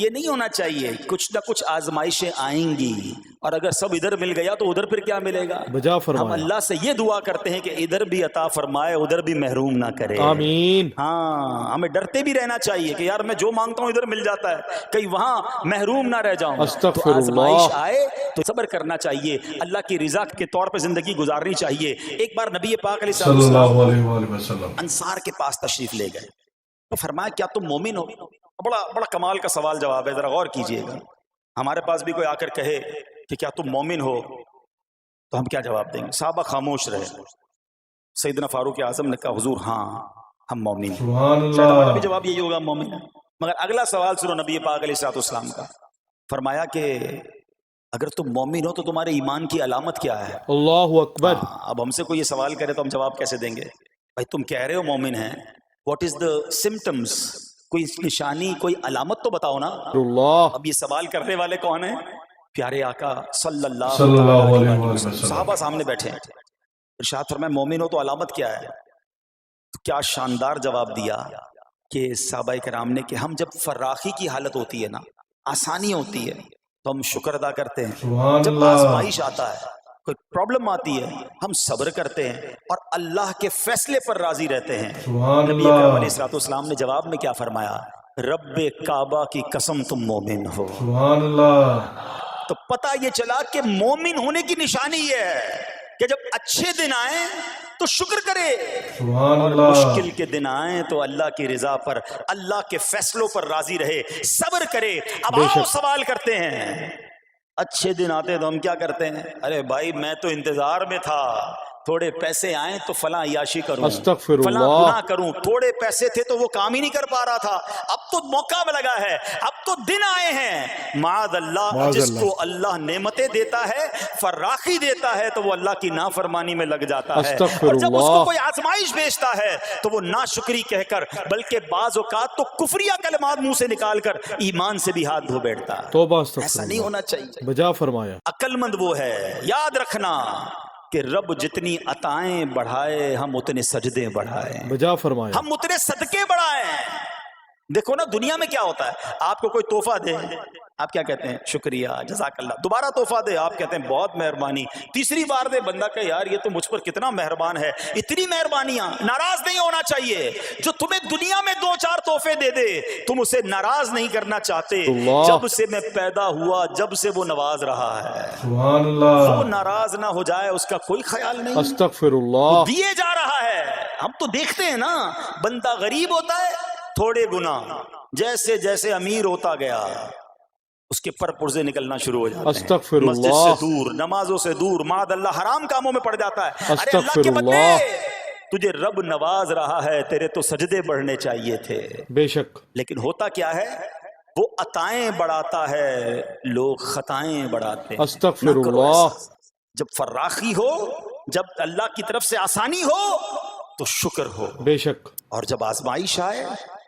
ये नहीं होना चाहिए। कुछ ना कुछ आजमाइशें आएंगी और अगर सब इधर मिल गया तो उधर फिर क्या मिलेगा। बजा हम फरमाया। अल्लाह से ये दुआ करते हैं कि इधर भी अता फरमाए, उधर भी महरूम ना करे। आमीन। हाँ, हमें डरते भी रहना चाहिए कि यार मैं जो मांगता हूँ इधर मिल जाता है, कहीं वहां महरूम ना रह जाऊं। तो अस्तगफिरुल्लाह। आजमाइश आए तो सब्र करना चाहिए, अल्लाह की रिजा के तौर पर जिंदगी गुजारनी चाहिए। एक बार नबी पाक सल्लल्लाहु अलैहि वसल्लम अंसार के पास तशरीफ ले गए तो फरमाया क्या तुम मोमिन हो। बड़ा बड़ा कमाल का सवाल जवाब है, जरा गौर कीजिएगा। हमारे पास भी कोई आकर कहे कि क्या तुम मोमिन हो तो हम क्या जवाब देंगे। साहबा खामोश रहे। सैयदना फारूक आजम ने कहा हुजूर हाँ हम मोमिन हैं। सुभान शायद हमारा भी अल्लाह। जवाब यही होगा मोमिन है। मगर अगला सवाल सुनो नबी पाक अलैहिस्सलाम का। फरमाया कि अगर तुम मोमिन हो तो तुम्हारे ईमान की अलामत क्या है। अल्लाहु अकबर। हाँ, अब हमसे कोई ये सवाल करे तो हम जवाब कैसे देंगे। भाई तुम कह रहे हो मोमिन है, व्हाट इज द सिम्टम्स, कोई निशानी कोई अलामत तो बताओ ना। अल्लाह। अब ये सवाल करने वाले कौन है। प्यारे आका सल्लल्लाहु सल्लल्लाहु अलैहि अलैहि वसल्लम। वसल्लम। साहबा सामने बैठे हैं। इरशाद फरमाया मोमिन हो तो अलामत क्या है। तो क्या शानदार जवाब दिया कि साहबाए कराम ने कि हम जब फर्राखी की हालत होती है ना, आसानी होती है तो हम शुक्र अदा करते हैं। सुभान जब अल्लाह। आजमाइश आता है, कोई प्रॉब्लम आती है, हम सब्र करते हैं और अल्लाह के फैसले पर राजी रहते हैं। सुभान नबी अल्लाह। अकरम अलैहिस्सलाम ने जवाब में क्या फरमाया, रब्बे काबा की कसम तुम मोमिन हो। सुभान अल्लाह। तो पता ये चला कि मोमिन होने की निशानी ये है कि जब अच्छे दिन आए तो शुक्र करे, सुभान और अल्लाह। मुश्किल के दिन आए तो अल्लाह की रिजा पर, अल्लाह के फैसलों पर राजी रहे, सब्र करे। अब आओ सवाल करते हैं। अच्छे दिन आते तो हम क्या करते हैं, अरे भाई मैं तो इंतजार में था, थोड़े पैसे आए तो फला याशी करूं, अस्तगफिरुल्लाह। फला गुनाह करूं। थोड़े पैसे थे तो वो काम ही नहीं कर पा रहा था, अब तो मौका लगा है, अब तो दिन आए हैं। माद अल्लाह, जिसको अल्लाह नेमतें देता है, फर्राखी देता है, तो वो अल्लाह की नाफरमानी में लग जाता है। और जब उसको कोई आजमाइश भेजता है तो वो नाशुक्री कहकर, बल्कि बाज औकात तो कुफरिया कलमात मुंह से निकालकर ईमान से भी हाथ धो बैठता है। तौबा ऐसा नहीं अस्तगफिरुल्लाह। होना चाहिए। बजा फरमाया। अक्लमंद वो है, याद रखना कि रब जितनी अताएं बढ़ाए हम उतने सजदे बढ़ाए, बजा फरमाया। हम उतने सदके बढ़ाए। देखो ना दुनिया में क्या होता है, आपको कोई तोहफा दे, आप क्या कहते हैं, शुक्रिया जज़ाकल्लाह। दोबारा तोहफा दे, आप कहते हैं बहुत मेहरबानी। तीसरी बार दे, बंदा कहे यार ये तो मुझ पर कितना मेहरबान है। इतनी मेहरबानियां, नाराज नहीं होना चाहिए। जो तुम्हें दुनिया में 2-4 तोहफे दे दे, तुम उसे नाराज नहीं करना चाहते। जब से मैं पैदा हुआ, जब से वो नवाज रहा है, सुभान अल्लाह। वो नाराज ना हो जाए उसका कोई ख्याल नहीं। अस्तगफिरुल्लाह। दिए जा रहा है। हम तो देखते हैं ना, बंदा गरीब होता है, थोड़े गुना, जैसे जैसे अमीर होता गया उसके पर पुर्जे निकलना शुरू हो जाते हैं। अस्तगफिरुल्लाह। मस्जिद से दूर, नमाजों से दूर, माद अल्लाह हराम कामों में पड़ जाता है। अरे अल्लाह के बंदे, तुझे रब नवाज रहा है, तेरे तो सजदे बढ़ने चाहिए थे। बेशक। लेकिन होता क्या है, वो अताएं बढ़ाता है, लोग खताएं बढ़ाते हैं। अस्तगफिरुल्लाह। जब फर्राखी हो, जब अल्लाह की तरफ से आसानी हो तो शुक्र हो, बेशक। और जब आजमाइश आए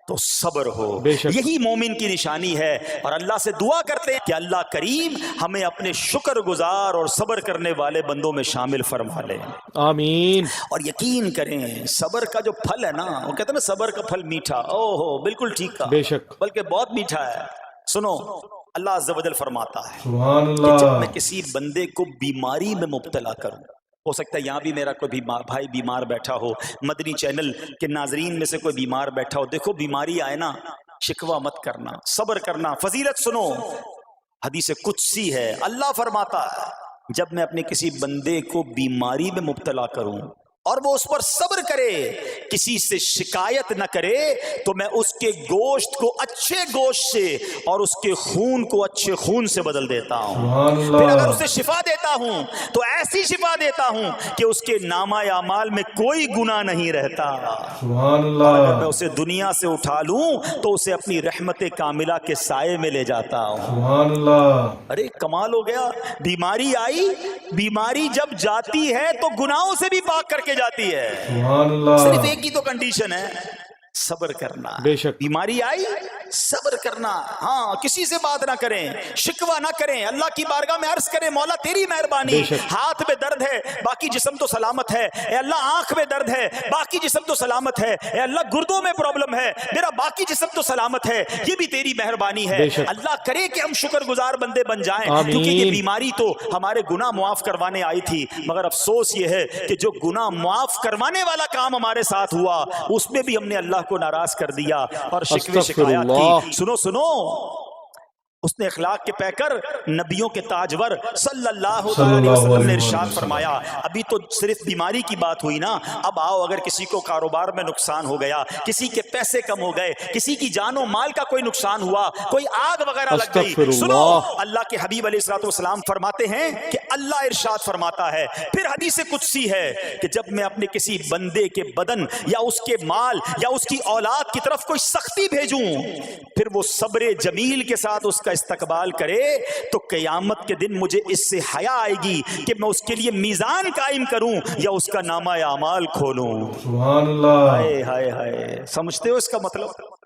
तो सब्र हो। बेशक। यही मोमिन की निशानी है। और अल्लाह से दुआ करते हैं कि अल्लाह करीम हमें अपने शुक्र गुजार और सब्र करने वाले बंदों में शामिल फरमा ले। आमीन। और यकीन करें सब्र का जो फल है ना, वो कहते हैं ना सब्र का फल मीठा। ओहो, बिल्कुल ठीक कहा, बेशक। बल्कि बहुत मीठा है। सुनो, अल्लाह अज़्ज़ व जल फरमाता है सुभान कि जब अल्लाह। मैं किसी बंदे को बीमारी में मुब्तला करूं, हो सकता है यहाँ भी मेरा कोई भाई बीमार बैठा हो, मदनी चैनल के नाजरीन में से कोई बीमार बैठा हो, देखो बीमारी आए ना, शिकवा मत करना, सब्र करना। फजीलत सुनो, हदीस कुदसी है, अल्लाह फरमाता है जब मैं अपने किसी बंदे को बीमारी में मुब्तला करूं और वो उस पर सब्र करे, किसी से शिकायत न करे, तो मैं उसके गोश्त को अच्छे गोश्त से और उसके खून को अच्छे खून से बदल देता हूँ। सुभान फिर अगर अल्लाह। उसे शिफा देता हूँ तो ऐसी शिफा देता हूँ कि उसके नामा या माल में कोई गुनाह नहीं रहता। सुभान अगर मैं अल्लाह। उसे दुनिया से उठा लूं तो उसे अपनी रहमत कामिला के साये में ले जाता हूँ। सुभान अल्लाह। अरे कमाल हो गया, बीमारी आई, बीमारी जब जाती है तो गुनाहों से भी पाक करके जाती है। सुभान अल्लाह। सिर्फ एक ही तो कंडीशन है सब्र करना। बेशक। बीमारी आई, सब्र करना। हाँ, किसी से बात ना करें, शिकवा ना करें, अल्लाह की बारगाह में अर्ज करें, मौला तेरी मेहरबानी, बेशक। हाथ में दर्द है बाकी जिस्म तो सलामत है, ए अल्लाह आंख में दर्द है बाकी जिस्म तो सलामत है, ए अल्लाह गुर्दों में प्रॉब्लम है मेरा बाकी जिस्म तो सलामत है, ये भी तेरी मेहरबानी है। बेशक। अल्लाह करे कि हम शुक्रगुजार बंदे बन जाएं, आमीन। क्योंकि ये बीमारी तो हमारे गुनाह मुआफ करवाने आई थी, मगर अफसोस ये है कि जो गुनाह मुआफ करवाने वाला काम हमारे साथ हुआ उसमें भी हमने अल्लाह को नाराज कर दिया और शिकवे शिकायत की। सुनो सुनो, उसने अखलाक के पैकर नबियों के ताजवर सल्लल्लाहु अलैहि वसल्लम ने इरशाद फरमाया, अभी तो सिर्फ बीमारी की बात हुई ना, अब आओ अगर किसी को कारोबार में नुकसान हो गया, किसी के पैसे कम हो गए, किसी की जानो माल का कोई नुकसान हुआ, कोई आग वगैरह लग गई, सुनो अल्लाह के हबीब अलैहिस्सलाम फरमाते हैं कि अल्लाह इरशाद फरमाता है, फिर हदीस कुदसी है कि जब मैं अपने किसी बंदे के बदन या उसके माल या उसकी औलाद की तरफ कोई सख्ती भेजूं, फिर वो सब्र जमील के साथ उसका इस्तकबाल करे, तो क़यामत के दिन मुझे इससे हया आएगी कि मैं उसके लिए मीज़ान कायम करूं या उसका नामा अमाल खोलूं। सुभान अल्लाह। हाय हाय हाय, समझते हो इसका मतलब?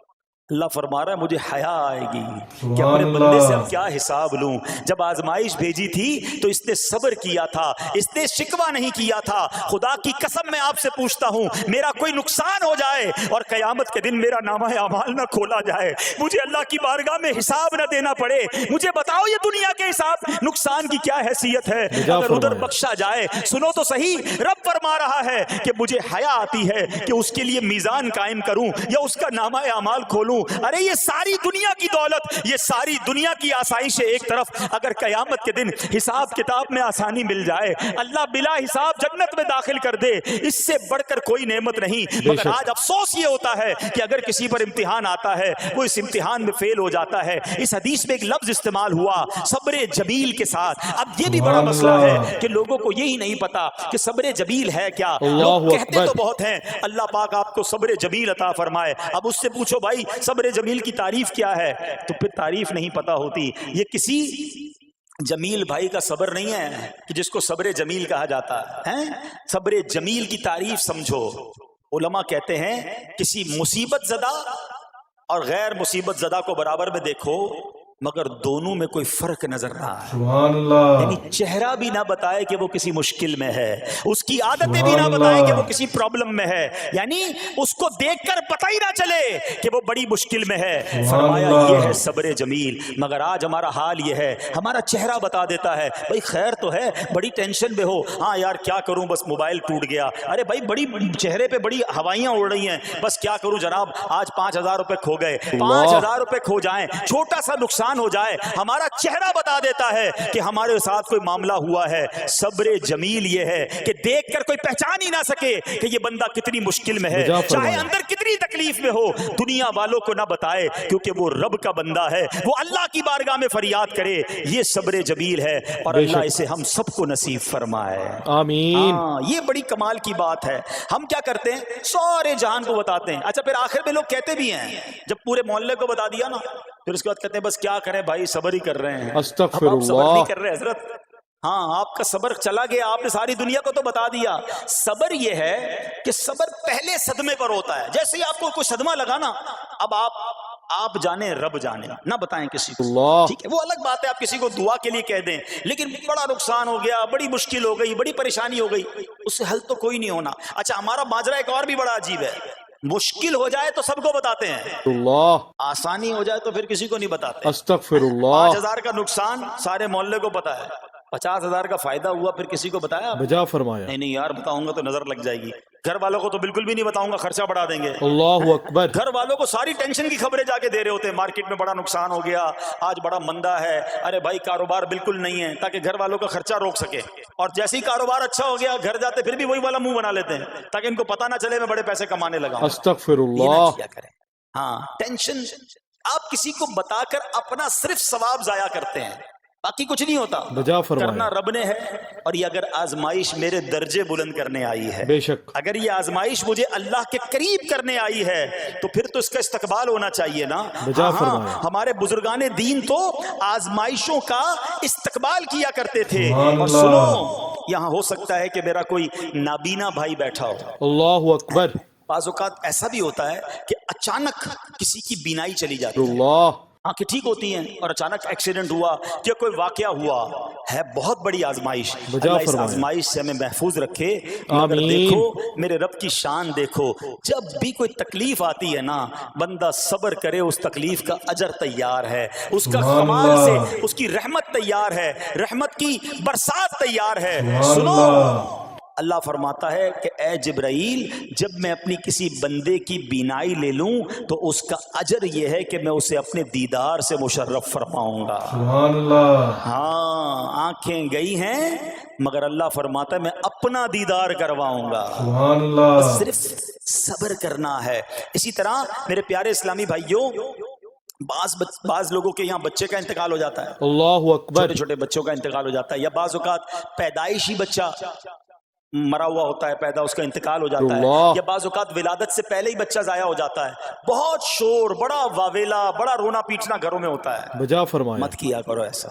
अल्लाह फरमा रहा है मुझे हया आएगी कि अपने बंदे से अब क्या हिसाब लूं। जब आजमाइश भेजी थी तो इसने सब्र किया था, इसने शिकवा नहीं किया था। खुदा की कसम मैं आपसे पूछता हूं, मेरा कोई नुकसान हो जाए और कयामत के दिन मेरा नामा अमाल ना खोला जाए, मुझे अल्लाह की बारगाह में हिसाब ना देना पड़े, मुझे बताओ ये दुनिया के हिसाब नुकसान की क्या हैसियत है अगर उधर बख्शा जाए। सुनो तो सही, रब फरमा रहा है कि मुझे हया आती है कि उसके लिए मीज़ान कायम करूं या उसका नामा अमाल खोलूं। अरे ये सारी दुनिया की दौलत, ये सारी दुनिया की आसाइश एक तरफ, अगर कयामत के दिन हिसाब किताब में आसानी मिल जाए, अल्लाह बिला हिसाब जन्नत में दाखिल कर दे, इससे बढ़कर कोई नेमत नहीं। मगर आज अफसोस ये होता है कि अगर किसी पर इम्तिहान आता है, वो इस इम्तिहान में फेल हो जाता है। इस हदीस में एक लफ्ज इस्तेमाल हुआ सब्र जमील के साथ। अब ये भी बड़ा मसला है कि लोगों को यही नहीं पता कि सब्र जमील है क्या। लोग कहते तो बहुत हैं, अल्लाह पाक आपको सब्र जमील अता फरमाए। अब उससे पूछो भाई सब्र जमील की तारीफ क्या है, तो फिर तारीफ नहीं पता होती। ये किसी जमील भाई का सब्र नहीं है कि जिसको सब्र जमील कहा जाता है। सब्र जमील की तारीफ समझो। उलमा कहते हैं किसी मुसीबत ज़दा और गैर मुसीबत ज़दा को बराबर में देखो, मगर दोनों में कोई फर्क नजर ना आए। सुभान अल्लाह। यानी चेहरा भी ना बताए कि वो किसी मुश्किल में है, उसकी आदतें भी ना बताए कि वो किसी प्रॉब्लम में है, यानी उसको देखकर पता ही ना चले कि वो बड़ी मुश्किल में है। फरमाया ये है सब्र जमील। मगर आज हमारा हाल ये है, हमारा चेहरा बता देता है भाई खैर तो है, बड़ी टेंशन में हो, हाँ यार क्या करूं बस मोबाइल टूट गया, अरे भाई बड़ी चेहरे पे बड़ी हवाइयां उड़ रही हैं, बस क्या करूं जनाब आज 5,000 रुपए खो गए। 5,000 रुपए खो जाएं, छोटा सा नुकसान हो जाए, हमारा चेहरा बता देता है कि हमारे साथ कोई मामला हुआ है। सब्र जमील ये है कि देखकर कोई पहचान ही ना सके कि ये बंदा कितनी मुश्किल में है, चाहे अंदर कितनी तकलीफ में हो, दुनिया वालों को ना बताए, क्योंकि वो रब का बंदा है, वो अल्लाह की बारगाह में फरियाद करे। ये सब्र जमील है और अल्लाह इसे हम सबको नसीब फरमाए, आमीन। ये बड़ी कमाल की बात है। हम क्या करते हैं, सारे जहान को बताते हैं। अच्छा फिर आखिर में लोग कहते भी हैं, जब पूरे मोहल्ले को बता दिया ना, फिर उसके बाद कहते हैं बस क्या करें भाई सब्र ही कर रहे हैं। अस्तगफिरुल्लाह। आप सब्र नहीं कर रहे हजरत। हाँ आपका सब्र चला गया, आपने सारी दुनिया को तो बता दिया। सब्र ये है कि सब्र पहले सदमे पर होता है। जैसे ही आपको कोई सदमा लगा ना, अब आप जाने रब जाने, ना बताएं किसी को, ठीक है। वो अलग बात है आप किसी को दुआ के लिए कह दें, लेकिन बड़ा नुकसान हो गया, बड़ी मुश्किल हो गई, बड़ी परेशानी हो गई, उससे हल तो कोई नहीं होना। अच्छा हमारा माजरा एक और भी बड़ा अजीब है, मुश्किल हो जाए तो सबको बताते हैं, आसानी हो जाए तो फिर किसी को नहीं बताते। अस्तगफिरुल्लाह। 5,000 का नुकसान सारे मोहल्ले को पता है, 50,000 का फायदा हुआ फिर किसी को बताया? बजा फरमाया। नहीं यार बताऊंगा तो नजर लग जाएगी। घर वालों को तो बिल्कुल भी नहीं बताऊंगा, खर्चा बढ़ा देंगे। अल्लाहु अकबर। घर वालों को सारी टेंशन की खबरें जाके दे रहे होते हैं, मार्केट में बड़ा नुकसान हो गया, आज बड़ा मंदा है, अरे भाई कारोबार बिल्कुल नहीं है, ताकि घर वालों का खर्चा रोक सके। और जैसे ही कारोबार अच्छा हो गया, घर जाते फिर भी वही वाला मुंह बना लेते हैं, ताकि इनको पता ना चले मैं बड़े पैसे कमाने लगा। अस्तगफिरुल्लाह। क्या करें। हाँ टेंशन आप किसी को बताकर अपना सिर्फ सवाब जाया करते हैं, बाकी कुछ नहीं होता। करना रब ने है। और ये अगर आजमाइश मेरे दर्जे बुलंद करने आई है, बेशक अगर ये आजमाइश मुझे अल्लाह के करीब करने आई है, तो फिर तो इसका इस्तकबाल होना चाहिए ना। हाँ, हमारे बुजुर्गाने दीन तो आजमाइशों का इस्तकबाल किया करते थे। और सुनो, यहाँ हो सकता है कि मेरा कोई नाबीना भाई बैठा हो, अल्लाहु अकबर, بعض اوقات ایسا بھی ہوتا ہے کہ اچانک کسی کی بینائی چلی جاتی ہے، اللہ آنکھیں ٹھیک ہوتی ہیں اور اچانک ایکسیڈنٹ ہوا یا کوئی واقعہ ہوا ہے، بہت بڑی آزمائش۔ بجا اللہ اس فرمائے۔ آزمائش سے ہمیں محفوظ رکھے۔ مگر آمین۔ دیکھو میرے رب کی شان دیکھو، جب بھی کوئی تکلیف آتی ہے نا، بندہ صبر کرے، اس تکلیف کا اجر تیار ہے، اس کا سبحان کمال اللہ۔ سے اس کی رحمت تیار ہے، رحمت کی برسات تیار ہے۔ سبحان سنو، اللہ۔ اللہ فرماتا ہے کہ اے جبرائیل، جب میں اپنی کسی بندے کی بینائی لے لوں تو اس کا اجر یہ ہے کہ میں اسے اپنے دیدار سے مشرف فرماؤں گا۔ سبحان اللہ۔ ہاں، آنکھیں گئی ہیں مگر اللہ فرماتا ہے میں اپنا دیدار کرواؤں گا، سبحان اللہ۔ صرف صبر کرنا ہے۔ اسی طرح میرے پیارے اسلامی بھائیوں، بعض لوگوں کے یہاں بچے کا انتقال ہو جاتا ہے، اللہ اکبر چھوٹے چھوٹے بچوں کا انتقال ہو جاتا ہے، یا بعض اوقات پیدائشی بچہ مرا ہوا ہوتا ہے، پیدا اس کا انتقال ہو جاتا ہے، اللہ۔ یا بعض اوقات ولادت سے پہلے ہی بچہ ضائع ہو جاتا ہے، بہت شور، بڑا واویلا، بڑا رونا پیٹنا گھروں میں ہوتا ہے۔ بجا فرمائے۔ مت کیا کرو ایسا،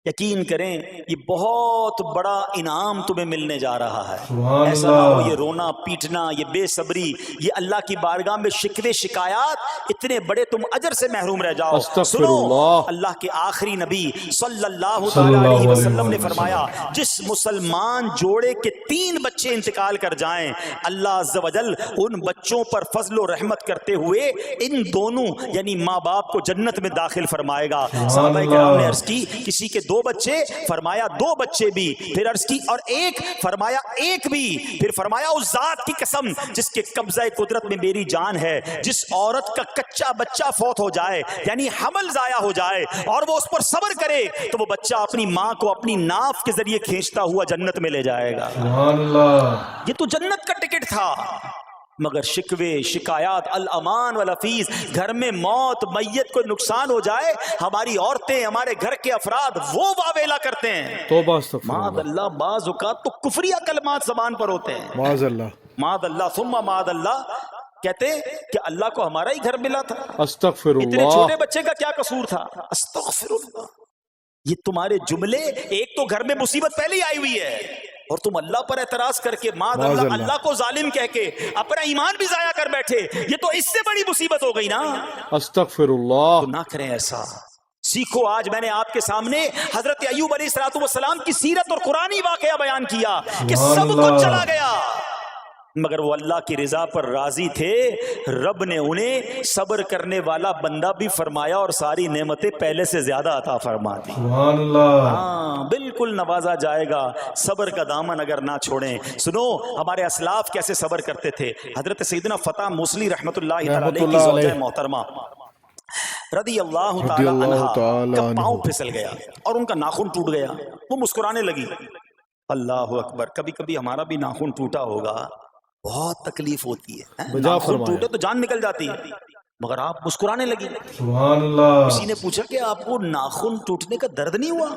یقین کریں یہ بہت بڑا انعام تمہیں ملنے جا رہا ہے۔ سبحان ایسا نہ ہو اللہ۔ یہ رونا پیٹنا، یہ بے صبری، یہ اللہ کی بارگاہ میں شکوے شکایات، اتنے بڑے تم اجر سے محروم رہ جاؤ۔ استغفر سنو، اللہ۔ اللہ کے آخری نبی صلی اللہ صلی اللہ علیہ علیہ وسلم نے وسلم۔ فرمایا جس مسلمان جوڑے کے 3 بچے انتقال کر جائیں، اللہ عز و جل ان بچوں پر فضل و رحمت کرتے ہوئے ان دونوں یعنی ماں باپ کو جنت میں داخل فرمائے گا۔ صحابہ کرام نے عرض کی کسی کے 2 بچے، فرمایا 2 بچے بھی، پھر عرض کی اور 1، فرمایا 1 بھی، پھر فرمایا اس ذات کی قسم جس کے قبضہ قدرت میں میری جان ہے، جس عورت کا کچا بچہ فوت ہو جائے یعنی حمل ضائع ہو جائے اور وہ اس پر صبر کرے تو وہ بچہ اپنی ماں کو اپنی ناف کے ذریعے کھینچتا ہوا جنت میں لے جائے گا۔ سبحان اللہ۔ یہ تو جنت کا ٹکٹ تھا، مگر شکوے شکایات، الامان والافیز، گھر میں موت، میت کو نقصان ہو جائے، ہماری عورتیں، ہمارے گھر کے افراد وہ واویلا کرتے ہیں۔ توبہ استغفر معاذ اللہ، اللہ، بعض اوقات تو کفریہ کلمات زبان پر ہوتے ہیں، معاذ اللہ، معاذ اللہ ثم معاذ اللہ، کہتے کہ اللہ کو ہمارا ہی گھر ملا تھا، استغفر اتنے اللہ، چھوٹے بچے کا کیا قصور تھا؟ استغفر اللہ۔ یہ تمہارے جملے، ایک تو گھر میں مصیبت پہلے ہی آئی ہوئی ہے اور تم اللہ پر اعتراض کر کے معاذ معاذ اللہ، اللہ، اللہ کو ظالم کہہ کے اپنا ایمان بھی ضائع کر بیٹھے، یہ تو اس سے بڑی مصیبت ہو گئی نا۔ استغفر اللہ، تو نہ کریں ایسا، سیکھو۔ آج میں نے آپ کے سامنے حضرت ایوب علیہ السلام کی سیرت اور قرآنی واقعہ بیان کیا کہ سبحان سب اللہ۔ کچھ چلا گیا مگر وہ اللہ کی رضا پر راضی تھے، رب نے انہیں صبر کرنے والا بندہ بھی فرمایا اور ساری نعمتیں پہلے سے زیادہ عطا فرما دی۔ سبحان اللہ۔ ہاں، بالکل نوازا جائے گا، صبر کا دامن اگر نہ چھوڑیں۔ سنو ہمارے اسلاف کیسے صبر کرتے تھے۔ حضرت سیدنا فتح موصلی رحمت اللہ تعالی علیہ کی زوجہ محترمہ رضی اللہ تعالی عنہا کا پاؤں پھسل گیا اور ان کا ناخن ٹوٹ گیا، وہ مسکرانے لگی۔ اللہ اکبر، کبھی کبھی ہمارا بھی ناخن ٹوٹا ہوگا، بہت تکلیف ہوتی ہے، بجا ناخن فرمایا۔ ٹوٹے تو جان نکل جاتی ہے، مگر آپ مسکرانے لگی۔ سبحان اللہ۔ کسی نے پوچھا کہ آپ کو ناخن ٹوٹنے کا درد نہیں ہوا،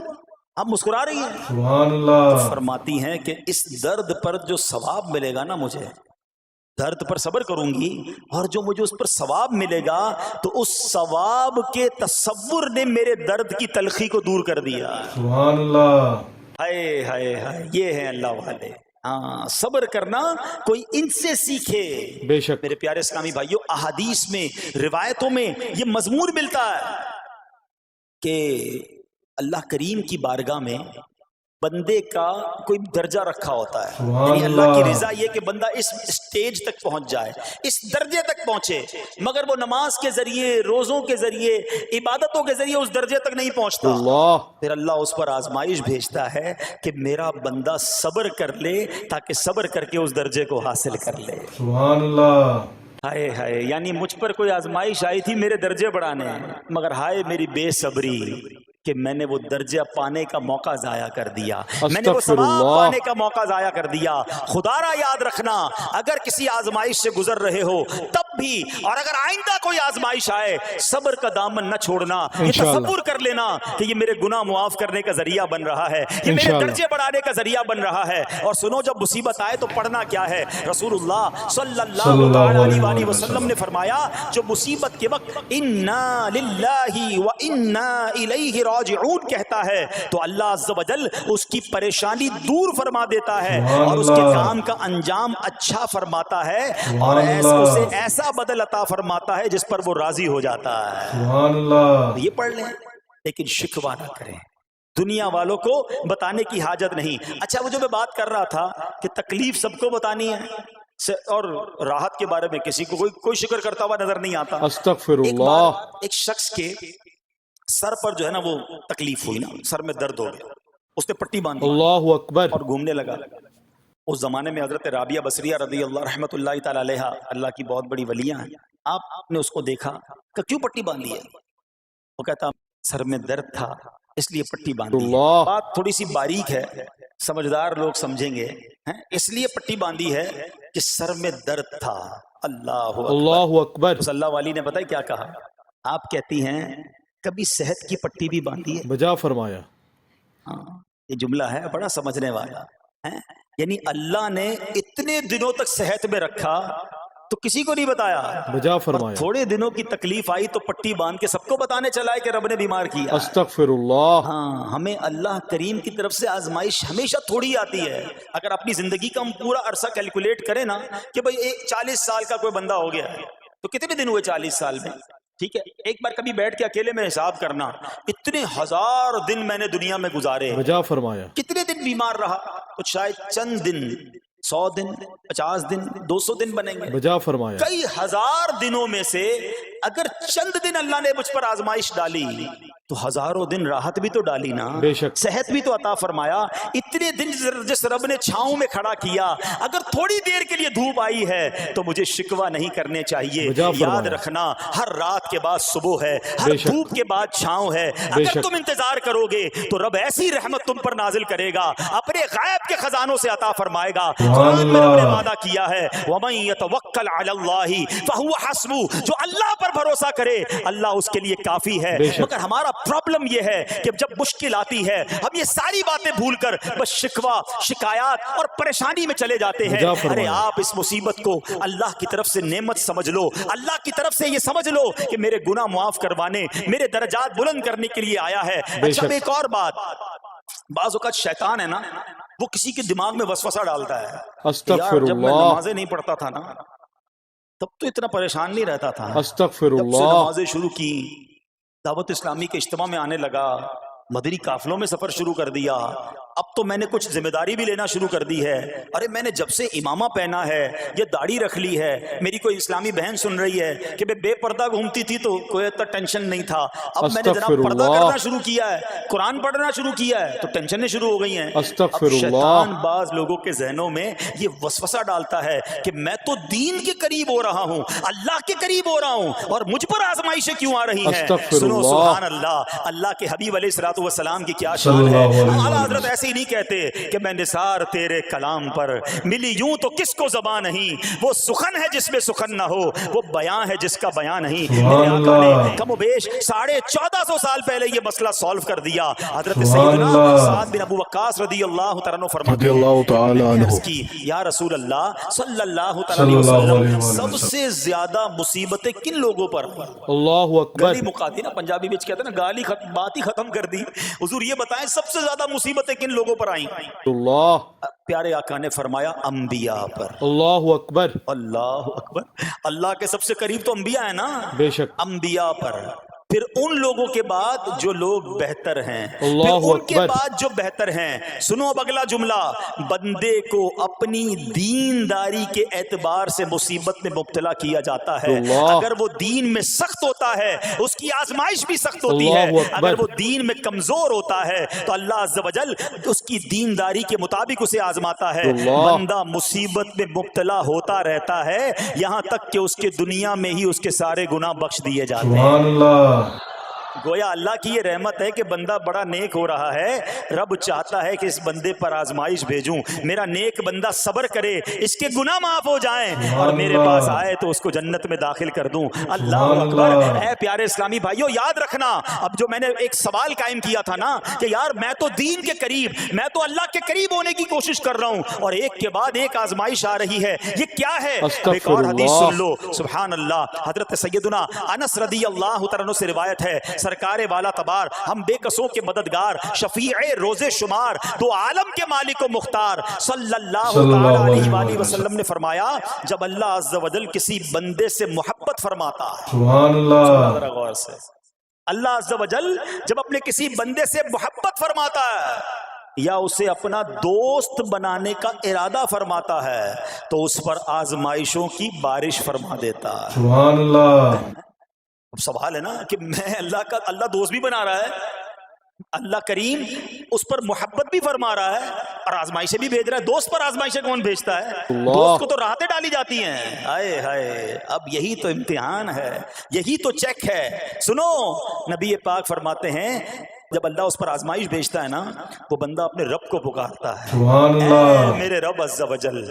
آپ مسکرا رہی ہیں؟ سبحان اللہ۔ فرماتی ہیں کہ اس درد پر جو ثواب ملے گا نا، مجھے درد پر صبر کروں گی اور جو مجھے اس پر ثواب ملے گا تو اس ثواب کے تصور نے میرے درد کی تلخی کو دور کر دیا۔ سبحان اللہ۔ ہائے ہائے ہائے، یہ ہیں اللہ والے۔ ہاں، صبر کرنا کوئی ان سے سیکھے۔ بے شک، میرے پیارے اسلامی بھائیوں، احادیث میں، روایتوں میں یہ مضمون ملتا ہے کہ اللہ کریم کی بارگاہ میں بندے کا کوئی درجہ رکھا ہوتا ہے، سبحان یعنی اللہ کی اللہ۔ رضا یہ کہ بندہ اس سٹیج تک پہنچ جائے، اس درجے تک پہنچے، مگر وہ نماز کے ذریعے، روزوں کے ذریعے، عبادتوں کے ذریعے اس درجے تک نہیں پہنچتا۔ اللہ، پھر اللہ اس پر آزمائش بھیجتا ہے کہ میرا بندہ صبر کر لے تاکہ صبر کر کے اس درجے کو حاصل کر لے۔ سبحان اللہ۔ ہائے ہائے، یعنی مجھ پر کوئی آزمائش آئی تھی میرے درجے بڑھانے، مگر ہائے میری بے صبری کہ میں نے وہ درجہ پانے کا موقع ضائع کر دیا، میں نے وہ استغفر ثواب اللہ۔ پانے کا موقع ضائع کر دیا۔ خدا را یاد رکھنا، اگر کسی آزمائش سے گزر رہے ہو تب भी और अगर आइंदा कोई आजमाइश आए सब्र का दामन न छोड़ना, ये इंशाअल्लाह। तसव्वुर कर लेना कि ये मेरे गुनाह मुआफ करने का जरिया बन रहा है, ये मेरे इंशाअल्लाह। दर्जे बढ़ाने का जरिया बन रहा है। और सुनो, जब मुसीबत आए तो पढ़ना क्या है। रसूलुल्लाह सल्लल्लाहु अलैहि वसल्लम ने फरमाया, जो मुसीबत के वक्त इन्ना लिल्लाहि व इन्ना इलैहि राजिऊन कहता है तो अल्लाह अज़्ज़ व जल उसकी परेशानी दूर फरमा देता है और उसके काम का अंजाम अच्छा फरमाता है और उसे ऐसा बदल अता फरमाता है जिस पर वो राजी हो जाता है। सुभान अल्लाह। ये पढ़ लें, लेकिन शिकवा ना करें, दुनिया वालों को बताने की हाजत नहीं। अच्छा, वो जो मैं बात कर रहा था कि तकलीफ सबको बतानी है और राहत के बारे में किसी को कोई शिक्र करता हुआ नजर नहीं आता। एक अस्तगफिरुल्लाह। बार एक शख्स के सर पर जो है ना वो तकलीफ हुई ना, सर में दर्द हो गया, उसने पट्टी बांधी अल्लाहु अकबर। और घूमने लगा। उस जमाने में हजरत राबिया बसरिया रदी अल्लाह रहमतुल्लाहि तआला अलैहा, अल्लाह की बहुत बड़ी वलियां हैं, आपने उसको देखा कि क्यों पट्टी बांधी है? वो कहता सर में दर्द था इसलिए पट्टी बांधी है। अल्लाह। बात थोड़ी सी बारीक है, समझदार लोग समझेंगे, हैं? इसलिए पट्टी बांधी है कि सर में दर्द था। अल्लाहु अकबर। उस अल्लाह वाली ने बताया क्या कहा? आप कहती हैं कभी सेहत की पट्टी भी बांधी है? बजा फरमाया। हाँ, ये जुमला है बड़ा समझने वाला है। यानी अल्लाह ने इतने दिनों तक सेहत में रखा तो किसी को नहीं बताया, बजा और फरमाया। थोड़े दिनों की तकलीफ आई तो पट्टी बांध के सबको बताने चला है कि रब ने बीमार किया। अस्तगफिरुल्लाह। हाँ, हमें अल्लाह करीम की तरफ से आजमाइश हमेशा थोड़ी आती है। अगर अपनी जिंदगी का हम पूरा अरसा कैलकुलेट करें ना कि भाई 40 साल का कोई बंदा हो गया है तो कितने दिन हुए 40 साल में? ठीक है, एक बार कभी बैठ के अकेले में हिसाब करना, इतने हजार दिन मैंने दुनिया में गुजारे, बजा फरमाया। कितने दिन बीमार रहा? तो शायद चंद दिन, 100 दिन, 50 दिन, 200 दिन बनेंगे। बजा फरमाया। कई हजार दिनों में से अगर चंद दिन अल्लाह ने मुझ पर आजमाइश डाली तो हजारों दिन राहत भी तो डाली ना, बेशक। सेहत भी तो अता फरमाया। इतने दिन जिस रब ने छांव में खड़ा किया, अगर थोड़ी देर के लिए धूप आई है तो मुझे शिकवा नहीं करने चाहिए। बजा याद फरमाया। रखना, हर रात के बाद सुबह है, हर बेशक। धूप के बाद छांव है। अगर बेशक। तुम इंतजार करोगे तो रब ऐसी रहमत तुम पर नाजिल करेगा, अपने गायब के खजानों से अता फरमाएगा। कुरान में रब ने वादा किया है, वमन यतवक्कल अलल्लाहि फहुव हस्बुह, जो अल्लाह पर भरोसा करे अल्लाह उसके लिए काफी है। बेशक। मगर हमारा प्रॉब्लम यह है कि जब मुश्किल आती है हम ये सारी बातें भूलकर बस शिकवा, शिकायत और परेशानी में चले जाते हैं। बजा फरमाया। अरे आप इस मुसीबत को अल्लाह की तरफ से नेमत समझ लो, अल्लाह की तरफ से ये समझ लो कि मेरे गुनाह माफ करवाने, मेरे दर्जात बुलंद करने के लिए आया है। अच्छा, एक और बात, बाज़ औक़ात शैतान है ना, वो किसी के दिमाग में वसवसा डालता है। यार जब मैं नमाजें नहीं पढ़ता था ना तब तो इतना परेशान नहीं रहता था, जब से अस्तगफिरुल्लाह। नमाजें शुरू की, दावत इस्लामी के इज्तिमा में आने लगा, मदरी काफिलों में सफर शुरू कर दिया, अब तो मैंने कुछ जिम्मेदारी भी लेना शुरू कर दी है। अरे मैंने जब से इमामा पहना है, ये दाढ़ी रख ली है, मेरी कोई इस्लामी बहन सुन रही है कि मैं बेपर्दा घूमती थी तो कोई इतना टेंशन नहीं था, अब मैंने जनाब पर्दा करना शुरू किया है, कुरान पढ़ना शुरू किया है तो टेंशनें शुरू हो गई हैं। अब शैतान बाज लोगों के जहनों में ये वसवसा डालता है कि मैं तो दीन के करीब हो रहा हूँ, अल्लाह के करीब हो रहा हूँ और मुझ पर आजमाइशें क्यों आ रही हैं? सुनो, सुभान अल्लाह, अल्लाह के हबीब अलैहिस्सलातु वस्सलाम की क्या शान है। आला हज़रत ऐसे ही नहीं कहते कि मैं निसार तेरे कलाम पर मिली यूं तो किसको ज़बान नहीं, वो सुखन है जिसमें सुखन ना हो, वो बयां है जिसका बयां नहीं। मेरे आका ने कमोबेश 1450 साल पहले ये मसला सॉल्व कर दिया। हजरत सैयदना साद बिन अबू वक्कास रदियल्लाहु तआला अन्हु फरमाते हैं, या रसूल अल्लाह सल्लल्लाहु अलैहि वसल्लम, सबसे ज्यादा मुसीबतें किन लोगों पर? अल्लाहु अकबर। गली मुका दी ना, पंजाबी में कहते हैं ना, गाली बात ही खत्म कर दी। हुजूर ये बताएं सबसे ज्यादा मुसीबतें किन लोगों पर आई? अल्लाह। प्यारे आका ने फरमाया अंबिया पर। अल्लाहु अकबर। अल्लाहु अकबर। अल्लाह के सबसे करीब तो अंबिया है ना, बेशक। अंबिया पर, फिर उन लोगों के बाद जो लोग बेहतर हैं, फिर उनके बाद जो बेहतर हैं। सुनो अब अगला जुमला, बंदे को अपनी दीनदारी के एतबार से मुसीबत में मुब्तला किया जाता है। अगर वो दीन में सख्त होता है उसकी आजमाइश भी सख्त होती है, अगर वो दीन में कमजोर होता है तो अल्लाह अज़्ज़ व जल उसकी दीनदारी के मुताबिक उसे आजमाता है। बंदा मुसीबत में मुब्तला होता रहता है यहाँ तक कि उसके दुनिया में ही उसके सारे गुनाह बख्श दिए जाते हैं। گویا اللہ کی یہ رحمت ہے کہ بندہ بڑا نیک ہو رہا ہے، رب چاہتا ہے کہ اس بندے پر آزمائش بھیجوں، میرا نیک بندہ صبر کرے، اس کے گناہ معاف ہو جائیں اور میرے پاس آئے تو اس کو جنت میں داخل کر دوں۔ اللہ اکبر۔ اے پیارے اسلامی بھائیو، یاد رکھنا، اب جو میں نے ایک سوال قائم کیا تھا نا کہ یار میں تو دین کے قریب، میں تو اللہ کے قریب ہونے کی کوشش کر رہا ہوں اور ایک کے بعد ایک آزمائش آ رہی ہے، یہ کیا ہے؟ ایک اور حدیث سن لو، سبحان اللہ۔ حضرت سیدنا انس رضی اللہ تعالیٰ عنہ سے روایت ہے، سرکار والا تبار، ہم بے قصوں کے مددگار، شفیع روز شمار، دو عالم کے مالک و مختار صلی اللہ علیہ وآلہ وسلم نے فرمایا، جب اللہ عز و جل کسی بندے سے محبت فرماتا ہے، سبحان اللہ، ذرا غور سے، اللہ عز و جل جب اپنے کسی بندے سے محبت فرماتا ہے یا اسے اپنا دوست بنانے کا ارادہ فرماتا ہے تو اس پر آزمائشوں کی بارش فرما دیتا ہے۔ سبحان اللہ، اب سوال ہے نا کہ میں اللہ دوست بھی بنا رہا ہے، اللہ کریم اس پر محبت بھی فرما رہا ہے اور آزمائشیں بھی بھیج رہا ہے۔ دوست پر آزمائشیں کون بھیجتا ہے؟ اللہ۔ دوست کو تو راحتیں ڈالی جاتی ہیں۔ ہائے ہائے، اب یہی تو امتحان ہے، یہی تو چیک ہے۔ سنو، نبی پاک فرماتے ہیں جب اللہ اس پر آزمائش بھیجتا ہے نا، وہ بندہ اپنے رب کو پکارتا ہے، سبحان اے اللہ، میرے رب عز و جل،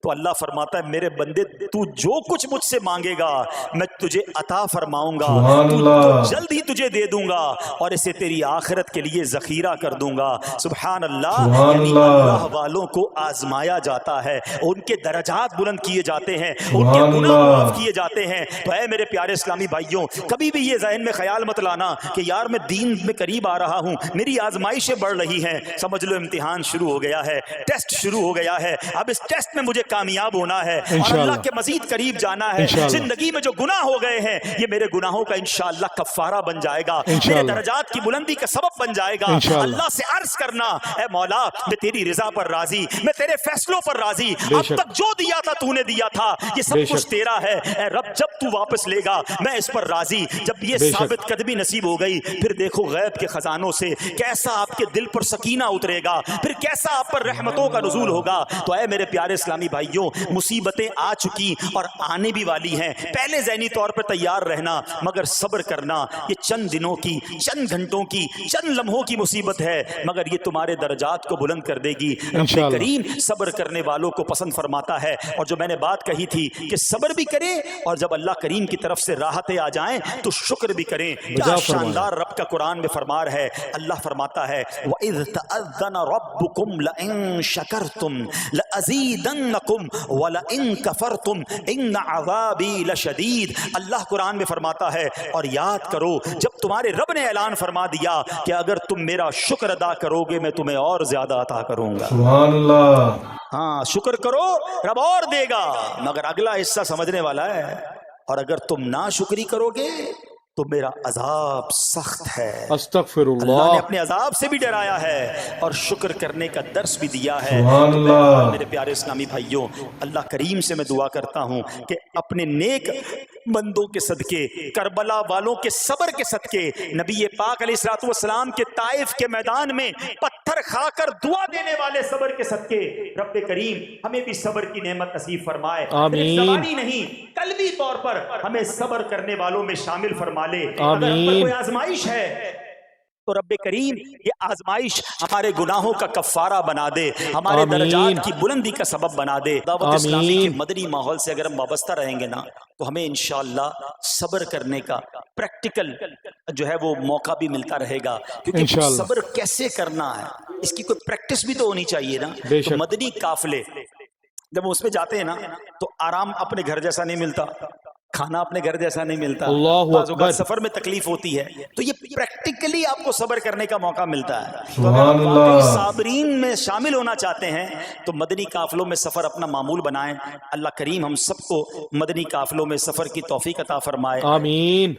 تو اللہ فرماتا ہے میرے بندے تو جو کچھ مجھ سے مانگے گا میں تجھے عطا فرماؤں گا، سبحان تو اللہ، جلد ہی تجھے دے دوں گا اور اسے تیری آخرت کے لیے ذخیرہ کر دوں گا۔ سبحان اللہ۔ سبحان یعنی اللہ، اللہ والوں کو آزمایا جاتا ہے، ان کے درجات بلند کیے جاتے ہیں، ان کے سبحان گناہ اللہ، معاف کیے جاتے ہیں۔ تو اے میرے پیارے اسلامی بھائیوں، کبھی بھی یہ ذہن میں خیال مت لانا کہ یار میں دین میں قریب آ رہا ہوں، میری آزمائشیں بڑھ رہی ہیں، سمجھ لو امتحان شروع ہو گیا ہے، ٹیسٹ شروع ہو گیا ہے، اب اس ٹیسٹ میں مجھے کامیاب ہونا ہے اور انشاءاللہ، اللہ کے مزید قریب جانا ہے۔ انشاءاللہ، زندگی میں جو گناہ ہو گئے ہیں یہ میرے گناہوں کا انشاءاللہ کفارہ بن جائے گا، میرے انشاءاللہ، درجات کی بلندی کا سبب بن جائے گا۔ انشاءاللہ۔ اللہ سے عرض کرنا، اے مولا میں تیری رضا پر راضی، میں تیرے فیصلوں پر راضی، بے اب شک، تک جو دیا تھا تو نے دیا تھا، یہ سب بے کچھ شک، تیرا ہے، اے رب جب تو واپس لے گا میں اس پر راضی۔ جب یہ بے شک، ثابت قدمی نصیب ہو گئی، پھر دیکھو غیب کے خزانوں سے کیسا آپ کے دل پر سکینہ اترے گا، پھر کیسا آپ پر رحمتوں کا نزول ہوگا۔ تو اے میرے پیارے اسلامی بھائیوں، مصیبتیں آ چکی اور آنے بھی والی ہیں، پہلے ذہنی طور پر تیار رہنا مگر صبر کرنا۔ یہ چند دنوں کی، چند گھنٹوں کی، چند لمحوں کی مصیبت ہے مگر یہ تمہارے درجات کو بلند کر دے گی۔ رب انشاءاللہ۔ کریم صبر کرنے والوں کو پسند فرماتا ہے، اور جو میں نے بات کہی تھی کہ صبر بھی کریں اور جب اللہ کریم کی طرف سے راحتیں آ جائیں تو شکر بھی کریں۔ کیا فرمایا۔ شاندار رب کا قرآن میں فرمار ہے، اللہ فرماتا ہے وَإِذْ تَأَذَّنَ رَبُّكُمْ لَئِن شَكَرْتُمْ لَأَزِيدَنَّكُمْ وَلَئِن كَفَرْتُمْ إِنَّ عَذَابِي لَشَدِيدٌ۔ اللہ قرآن میں فرماتا ہے اور یاد کرو جب تمہارے رب نے اعلان فرما دیا کہ اگر تم میرا شکر ادا کرو گے میں تمہیں اور زیادہ عطا کروں گا۔ سبحان اللہ، ہاں شکر کرو رب اور دے گا، مگر اگلا حصہ سمجھنے والا ہے، اور اگر تم ناشکری کرو گے تو میرا عذاب سخت ہے۔ استغفر اللہ نے اللہ۔ اپنے عذاب سے بھی ڈرایا ہے اور شکر کرنے کا درس بھی دیا ہے۔ سبحان تو اللہ، میرے پیارے اسلامی بھائیوں، اللہ کریم سے میں دعا کرتا ہوں کہ اپنے نیک بندوں کے صدقے، کربلا والوں کے صبر کے صدقے، نبی پاک علیہ الصلوۃ والسلام کے طائف کے میدان میں پتھر کھا کر دعا دینے والے صبر کے صدقے رب کریم ہمیں بھی صبر کی نعمت نصیب فرمائے۔ آمین۔ صرف زبانی نہیں، قلبی طور پر ہمیں صبر کرنے والوں میں شامل فرما لے۔ اگر ہم پر آمین۔ کوئی آزمائش ہے تو رب کریم یہ آزمائش ہمارے گناہوں کا کفارہ بنا دے، ہمارے آمین۔ درجات کی بلندی کا سبب بنا دے۔ دعوت آمین۔ اسلامی کے مدنی ماحول سے اگر ہم وابستہ رہیں گے نا تو ہمیں انشاءاللہ صبر کرنے کا پریکٹیکل جو ہے وہ موقع بھی ملتا رہے گا، کیونکہ انشاءاللہ۔ صبر کیسے کرنا ہے اس کی کوئی پریکٹس بھی تو ہونی چاہیے نا۔ بے تو شک۔ مدنی قافلے جب ہم اس پہ جاتے ہیں نا تو آرام اپنے گھر جیسا نہیں ملتا، کھانا اپنے گھر جیسا نہیں ملتا، اللہ بعض اکبر۔ اوقات سفر میں تکلیف ہوتی ہے، تو یہ پریکٹیکلی آپ کو صبر کرنے کا موقع ملتا ہے۔ تو اگر سبحان آپ اللہ۔ واقعی صابرین میں شامل ہونا چاہتے ہیں تو مدنی قافلوں میں سفر اپنا معمول بنائیں۔ اللہ کریم ہم سب کو مدنی قافلوں میں سفر کی توفیق عطا فرمائے۔ آمین۔